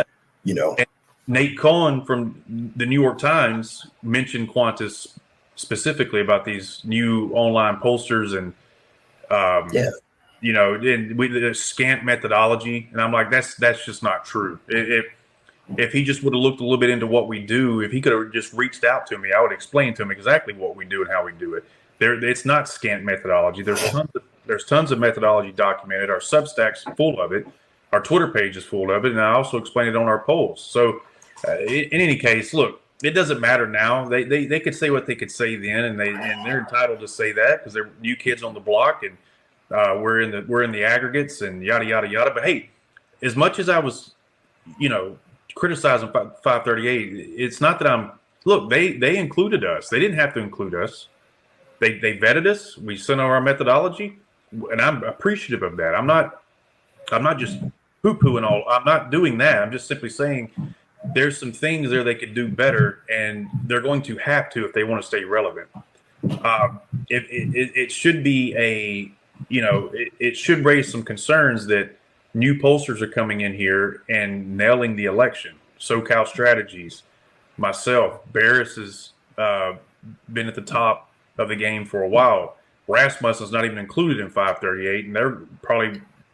And Nate Cohen from the New York Times mentioned Qantas specifically about these new online pollsters and, and the scant methodology. And I'm like, that's just not true. If he just would have looked a little bit into what we do, if he could have just reached out to me, I would explain to him exactly what we do and how we do it. It's not scant methodology. There's tons of methodology documented. Our Substack's full of it. Our Twitter page is full of it, and I also explain it on our polls. So, in any case, look, it doesn't matter now. They could say what they could say then, and they're entitled to say that because they're new kids on the block, and we're in the aggregates and yada yada yada. But hey, as much as I was, criticizing 538, it's not that they included us. They didn't have to include us. They vetted us. We sent out our methodology, and I'm appreciative of that. I'm not just poo-poo and all. I'm not doing that. I'm just simply saying there's some things there they could do better, and they're going to have to if they want to stay relevant. It should be it should raise some concerns that new pollsters are coming in here and nailing the election. SoCal Strategies, myself, Barris has been at the top of the game for a while. Rasmussen's not even included in 538, and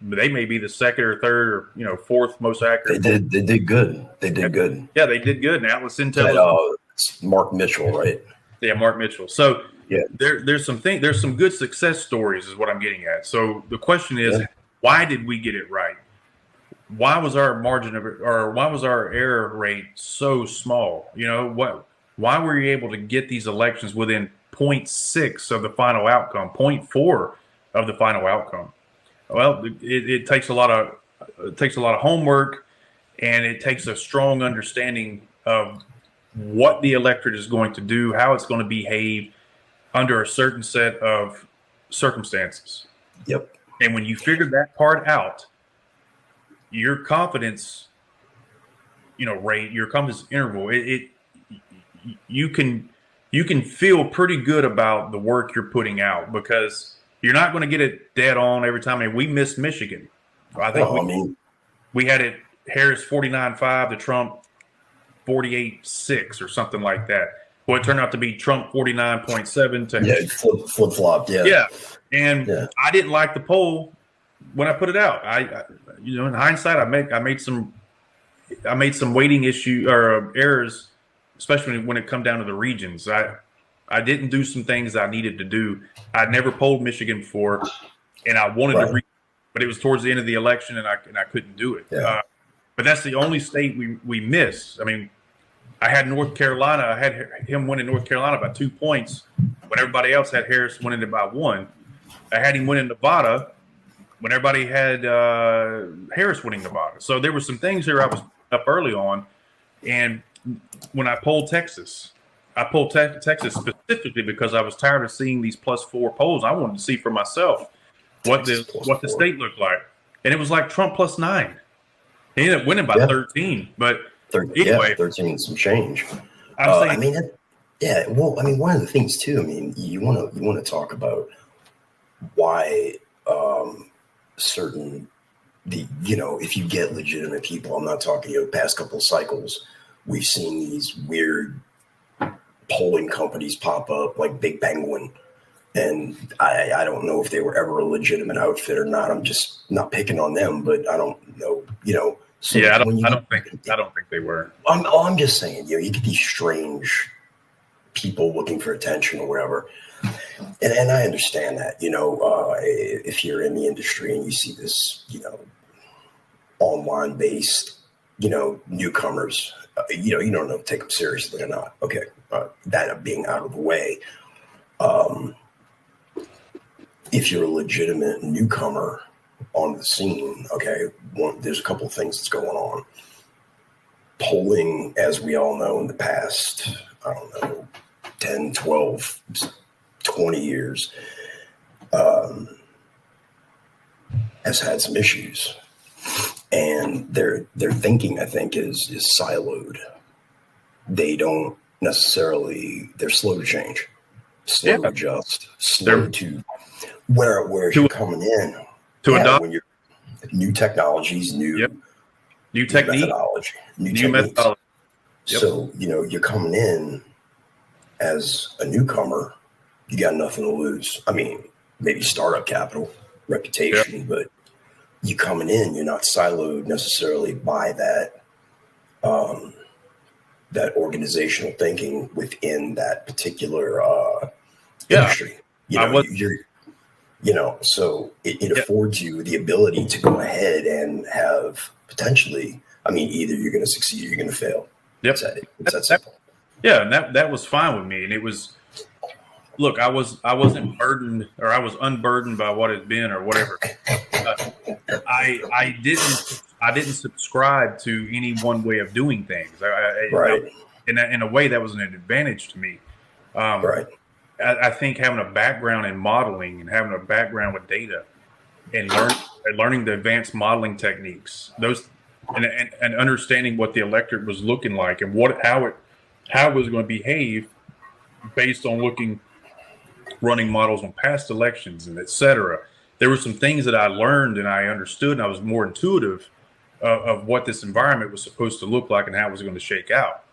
they may be the second or third or fourth most accurate. They did good. They did good. Yeah, they did good. And Atlas Intel. It's Mark Mitchell, right? Yeah, Mark Mitchell. So yeah, there's some good success stories, is what I'm getting at. So the question is, why did we get it right? Why was our why was our error rate so small? Why were you able to get these elections within 0.6 of the final outcome, 0.4 of the final outcome? Well, it takes a lot of homework, and it takes a strong understanding of what the electorate is going to do, how it's going to behave under a certain set of circumstances. Yep. And when you figure that part out, your confidence, rate, your confidence interval, you can feel pretty good about the work you're putting out, because you're not going to get it dead on every time. I mean, we missed Michigan. I think we had it Harris 49.5 to Trump 48.6 or something like that. Well, it turned out to be Trump 49.7 to flip-flopped. Yeah. And I didn't like the poll when I put it out. I in hindsight, I made some weighting issue or errors, especially when it come down to the regions. I didn't do some things I needed to do. I'd never polled Michigan before, and I wanted to read, but it was towards the end of the election, and I couldn't do it. Yeah. But that's the only state we missed. I mean, I had North Carolina. I had him winning North Carolina by 2 points when everybody else had Harris winning it by 1. I had him winning Nevada when everybody had Harris winning Nevada. So there were some things there I was up early on. And when I polled Texas, I polled Texas specifically because I was tired of seeing these +4 polls. I wanted to see for myself what the state looked like. And it was like Trump +9. He ended up winning by 13. But anyway, 13 some change. I'm saying, one of the things too, you want to talk about why if you get legitimate people, I'm not talking past couple of cycles, we've seen these weird polling companies pop up like Big Penguin, and I don't know if they were ever a legitimate outfit or not. I'm just not picking on them, but I don't know, So I don't think they were. I'm just saying, you get these strange people looking for attention or whatever. And I understand that, if you're in the industry and you see this, online based, newcomers, you don't know if to take them seriously or not. Okay. That being out of the way. If you're a legitimate newcomer on the scene, okay, there's a couple of things that's going on. Polling, as we all know, in the past, 10, 12, 20 years, has had some issues. And their thinking, I think, is siloed. They don't necessarily, they're slow to change, slow to adjust, slow to where you're coming in. To adopt. When you're new technologies, new technique, methodology, new methodology. Yep. So, you're coming in as a newcomer, you got nothing to lose. I mean, maybe startup capital, reputation, but you coming in, you're not siloed necessarily by that that organizational thinking within that particular industry. So it affords you the ability to go ahead and have potentially, either you're going to succeed or you're going to fail. Yep. It's that simple. Yeah, and that was fine with me. And it was, look, I wasn't burdened, or I was unburdened by what had been or whatever. I didn't subscribe to any one way of doing things. In a way, that was an advantage to me. I think having a background in modeling and having a background with data and learning the advanced modeling techniques, those and understanding what the electorate was looking like and how it was going to behave based on running models on past elections and et cetera. There were some things that I learned and I understood, and I was more intuitive of what this environment was supposed to look like and how it was going to shake out.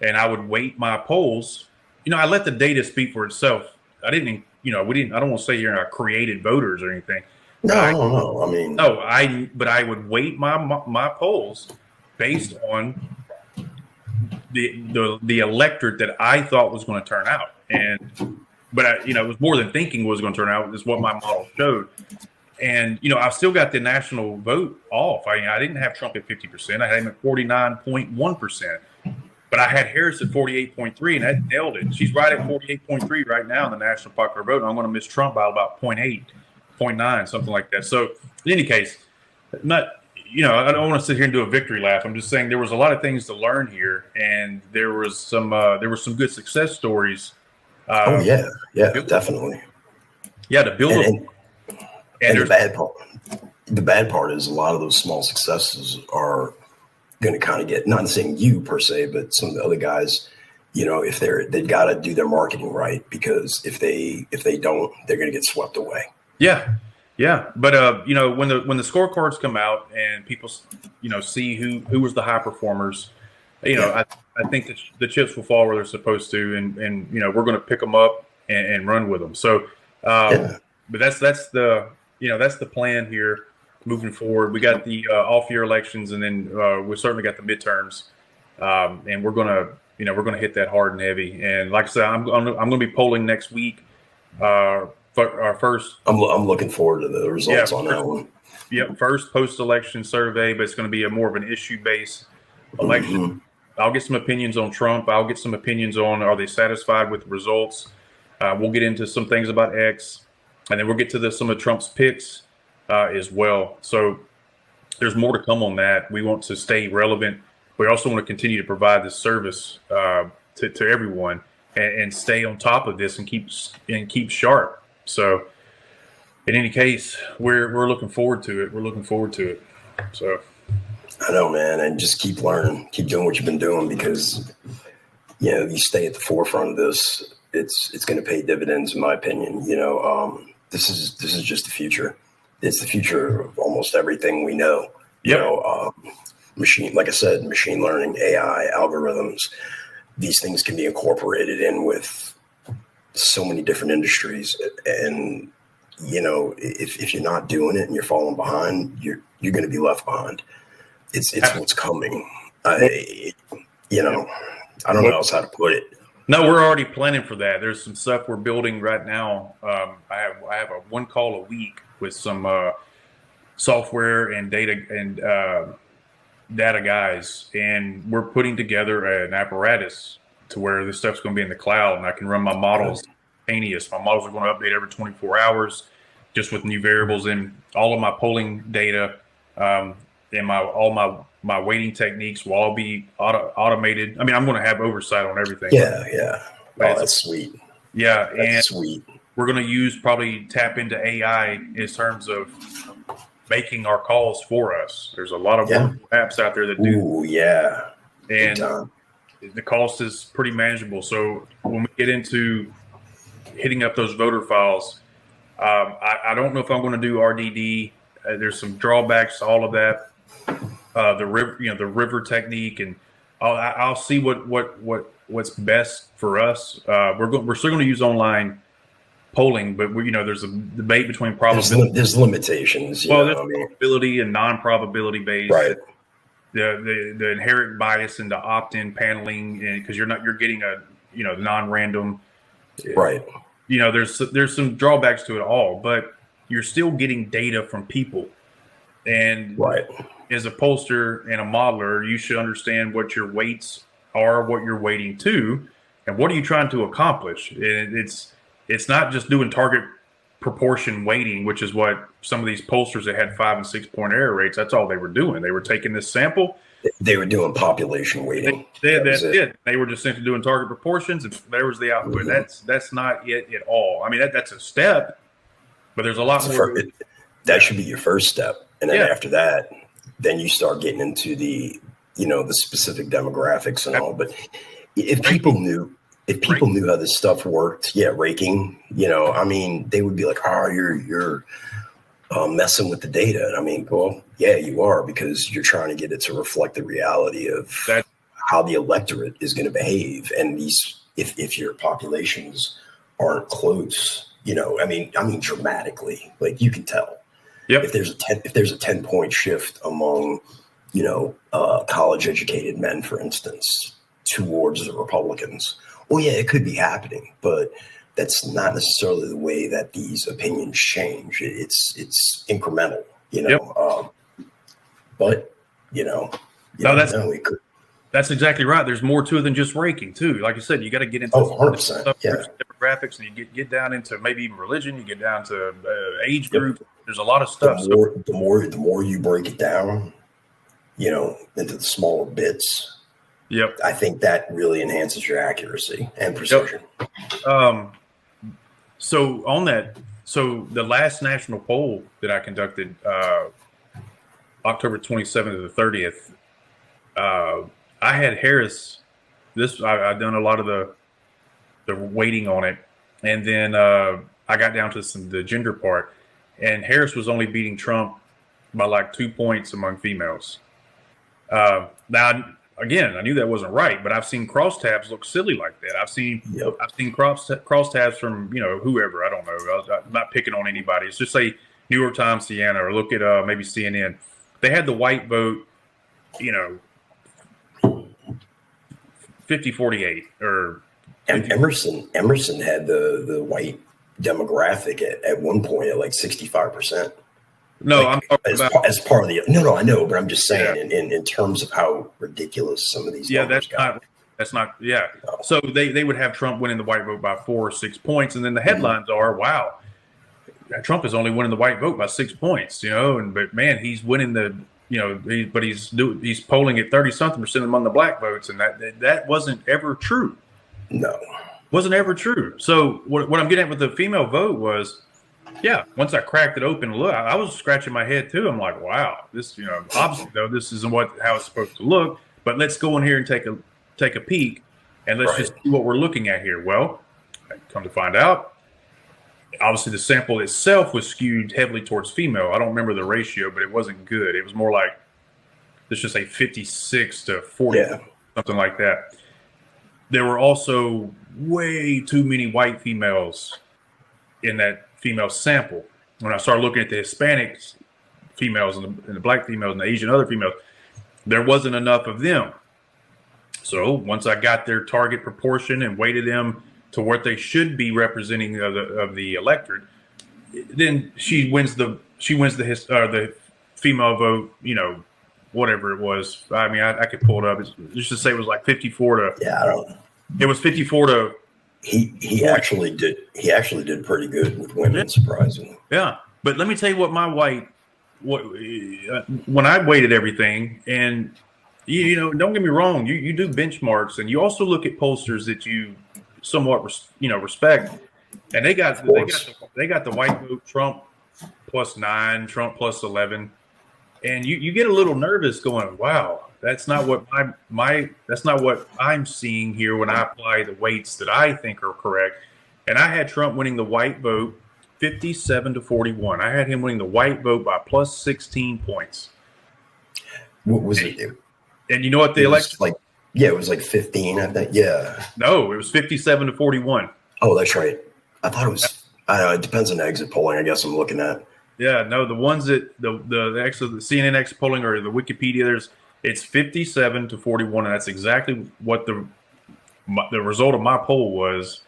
And I would weight my polls. I let the data speak for itself. I don't want to say here I created voters or anything. No. I mean, but I would weight my polls based on the electorate that I thought was going to turn out. But it was more than thinking was going to turn out. Is what my model showed. And, I've still got the national vote off. I didn't have Trump at 50%. I had him at 49.1%. But I had Harris at 48.3%, and that nailed it. She's right at 48.3% right now in the national popular vote. And I'm going to miss Trump by about 0.8, 0.9, something like that. So, in any case, I don't want to sit here and do a victory lap. I'm just saying there was a lot of things to learn here, and there were some good success stories. Definitely. Yeah, to build and the bad part is a lot of those small successes are going to kind of get, not saying you per se, but some of the other guys, if they've got to do their marketing right, because if they don't, they're going to get swept away. Yeah. But when the scorecards come out and people see who was the high performers, I think that the chips will fall where they're supposed to, and we're going to pick them up and run with them. So, but that's the plan here moving forward. We got the off-year elections, and then we certainly got the midterms, and we're gonna hit that hard and heavy. And like I said, I'm gonna be polling next week. For our first, I'm looking forward to the results on that one. Yep, first post-election survey, but it's going to be more of an issue-based election. Mm-hmm. I'll get some opinions on Trump. I'll get some opinions on are they satisfied with the results. We'll get into some things about X, and then we'll get to some of Trump's picks as well. So there's more to come on that. We want to stay relevant. We also want to continue to provide this service to everyone and stay on top of this and keep sharp. So, in any case, we're looking forward to it. So, I know, man, and just keep learning, keep doing what you've been doing, because you stay at the forefront of this. It's going to pay dividends, in my opinion. This is just the future. It's the future of almost everything we know. Yep. Like I said, machine learning, AI, algorithms. These things can be incorporated in with so many different industries, and if you're not doing it and you're falling behind, you're going to be left behind. It's what's coming. I don't know else how to put it. No, we're already planning for that. There's some stuff we're building right now. I have a one call a week with some software and data guys, and we're putting together an apparatus to where this stuff's going to be in the cloud, and I can run my models instantaneous. My models are going to update every 24 hours, just with new variables in all of my polling data, and all my weighting techniques will all be automated. I mean, I'm going to have oversight on everything. Yeah. Oh, that's sweet. Yeah, that's sweet. We're going to probably tap into AI in terms of making our calls for us. There's a lot of wonderful apps out there that do. Ooh, yeah. And the cost is pretty manageable. So when we get into hitting up those voter files, I don't know if I'm going to do RDD. There's some drawbacks to all of that. The river technique, and I'll see what's best for us. We're still going to use online polling, but there's a debate between probability. There's limitations. There's probability and non-probability based. Right. The inherent bias into opt-in paneling, because you're getting a non-random. Right. There's some drawbacks to it all, but you're still getting data from people. And as a pollster and a modeler, you should understand what your weights are, what you're weighting to, and what are you trying to accomplish. And it's not just doing target proportion weighting, which is what some of these pollsters that had 5 and 6 point error rates, that's all they were doing. They were taking this sample. They were doing population weighting. That's it. They were just simply doing target proportions, and there was the output. Mm-hmm. That's not it at all. I mean, that's a step, but there's a lot more. That should be your first step. And then Yeah. after that, then you start getting into the, the specific demographics and all. But if people knew how this stuff worked, raking, I mean, they would be like, oh, you're messing with the data. And I mean, well, yeah, you are, because you're trying to get it to reflect the reality of how the electorate is going to behave. And if your populations aren't close, I mean, dramatically, like you can tell. Yep. If there's a 10-point shift among, college educated men, for instance, towards the Republicans, well, yeah, it could be happening, but that's not necessarily the way that these opinions change. It's incremental, Yep. But it could. That's exactly right. There's more to it than just raking, too. Like you said, you got to get into 100%, stuff, demographics, and you get down into maybe even religion. You get down to age group. There's a lot of stuff. The more you break it down, into the smaller bits. Yep. I think that really enhances your accuracy and precision. Yep. So on that, the last national poll that I conducted, October 27th to the 30th, I had Harris. I've done a lot of the weighting on it, and then I got down to the gender part, and Harris was only beating Trump by like 2 points among females. Now, again, I knew that wasn't right, but I've seen crosstabs look silly like that. I've seen crosstabs from whoever, I don't know. I'm not picking on anybody. It's just say New York Times, Siena, or look at maybe CNN. They had the white vote, 50-48 or. And Emerson had the white demographic at one point at like 65%. No, like, I'm talking about as part of the. No, I know, but I'm just saying in terms of how ridiculous some of these. That's not. No. So they would have Trump winning the white vote by 4 or 6 points, and then the headlines are, "Wow, Trump is only winning the white vote by 6 points." But man, he's winning the. He's polling at 30-something% among the black votes, and that wasn't ever true. No, wasn't ever true. So what I'm getting at with the female vote was. Yeah, once I cracked it open, look, I was scratching my head too. I'm like, wow, this, obviously though, this isn't how it's supposed to look. But let's go in here and take a peek, and let's just see what we're looking at here. Well, come to find out, obviously the sample itself was skewed heavily towards female. I don't remember the ratio, but it wasn't good. It was more like, let's just say 56 to 40, something like that. There were also way too many white females in that female sample. When I started looking at the Hispanic females and the black females and the Asian other females, there wasn't enough of them. So once I got their target proportion and weighted them to what they should be representing of the electorate, then she wins the female vote. Whatever it was. I mean, I could pull it up. Just to say it was like 54 to. Yeah, I don't know. It was 54 to. He actually did pretty good with women, surprisingly. Yeah, but let me tell you what when I weighted everything, and don't get me wrong, you do benchmarks, and you also look at pollsters that you somewhat respect, and they got the white vote, Trump +9, Trump +11, and you get a little nervous going, wow. That's not what that's not what I'm seeing here when I apply the weights that I think are correct. And I had Trump winning the white vote 57 to 41. I had him winning the white vote by +16 points. What was it? And you know what the election? It was like 15, I think. Yeah. No, it was 57 to 41. Oh, that's right. I thought it was. I don't know. It depends on the exit polling. I guess I'm looking at. Yeah, no, the ones that the CNN exit polling or the Wikipedia, it's 57 to 41, and that's exactly what the result of my poll was.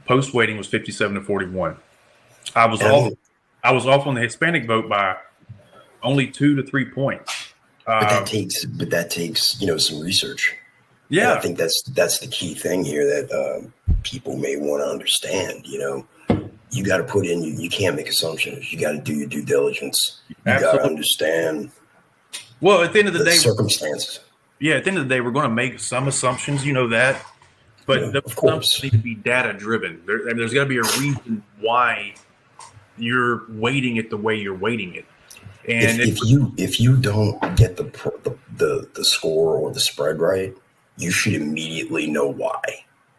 Post weighting was 57 to 41. I was off on the Hispanic vote by only 2 to 3 points. But that takes some research. Yeah, and I think that's the key thing here that people may want to understand. You got to put in. You can't make assumptions. You got to do your due diligence. You got to understand. Well, at the end of the day, circumstances. Yeah, at the end of the day, we're going to make some assumptions, that, but the assumptions need to be data driven. There's got to be a reason why you're weighting it the way you're weighting it. And if you don't get the score or the spread right, you should immediately know why.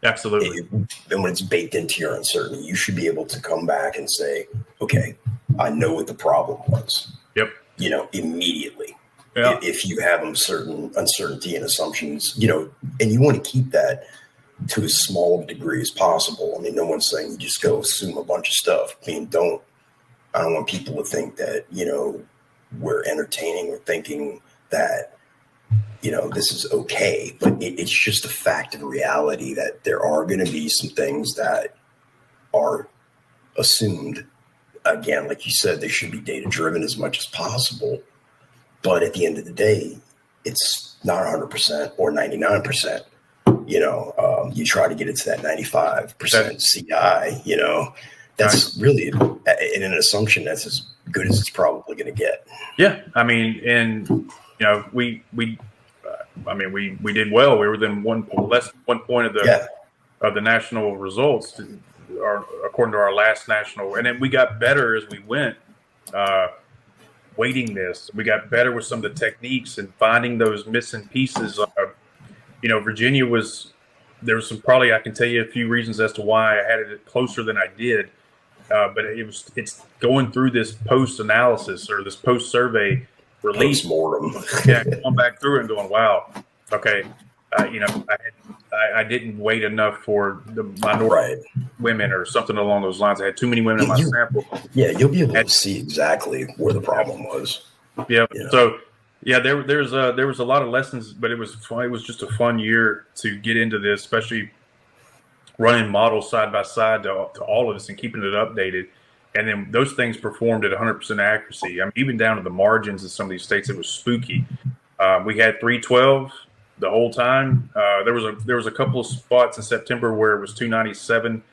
Absolutely. And when it's baked into your uncertainty, you should be able to come back and say, okay, I know what the problem was. Yep. Immediately. Yeah. If you have uncertainty and assumptions, and you want to keep that to as small a degree as possible. I mean, no one's saying you just go assume a bunch of stuff. I mean, I don't want people to think that, we're entertaining or thinking that, this is okay, but it's just a fact of reality that there are going to be some things that are assumed. Again, like you said, they should be data driven as much as possible. But at the end of the day, it's not 100% or 99%. You try to get it to that 95% CI, that's really in an assumption that's as good as it's probably going to get. Yeah. I mean, and, we did well. We were within less than 1 point of the national results, according to our last national. And then we got better as we went, weighting this. We got better with some of the techniques and finding those missing pieces. Virginia there was probably, I can tell you a few reasons as to why I had it closer than I did. But it's going through this post analysis or this post survey release. Post-mortem. Yeah, going back through it and going, wow, okay, I didn't wait enough for the minority women or something along those lines. I had too many women in my sample. Yeah, you'll be able to see exactly where the problem was. Yeah. So there was a lot of lessons, but it was fun. It was just a fun year to get into this, especially running models side by side to all of us and keeping it updated. And then those things performed at 100% accuracy. I mean, even down to the margins in some of these states, it was spooky. We had 312 the whole time. There was a couple of spots in September where it was 297,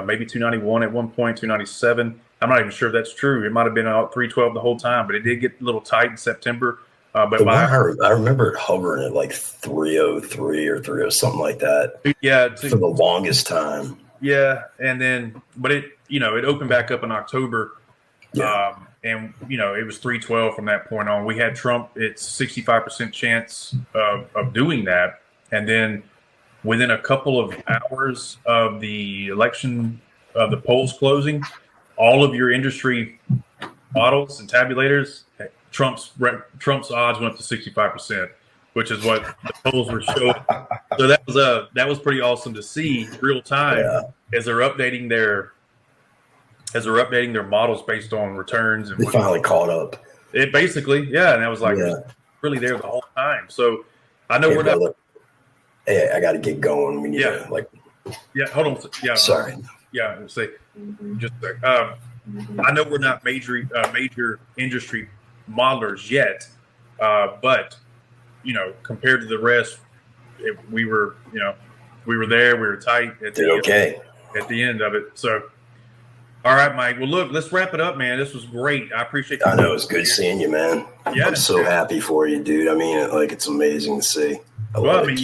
maybe 291 at one point, 297. I'm not even sure if that's true. It might have been 312 the whole time, but it did get a little tight in September. I remember it hovering at like 303 or 30, something like that. Yeah, for the longest time. Yeah, and then but it opened back up in October. Yeah. And it was 312 from that point on. We had Trump. It's 65% chance of doing that, and then within a couple of hours of the election, of the polls closing, all of your industry models and tabulators, Trump's odds went to 65%, which is what the polls were showing. So that was pretty awesome to see real time as they're updating their models based on returns. And they finally caught up. It basically, yeah, and I was like, really there the whole time. So I know we're not. Hey, I got to get going. We need to hold on. Yeah, sorry. Yeah, say just a sec. I know we're not major industry modelers yet, but compared to the rest, we were there. We were tight at the end of it. So. All right, Mike. Well, look, let's wrap it up, man. This was great. I appreciate you. I know. It's good seeing you, man. Yeah. I'm so happy for you, dude. I mean, it's amazing to see. Keep going.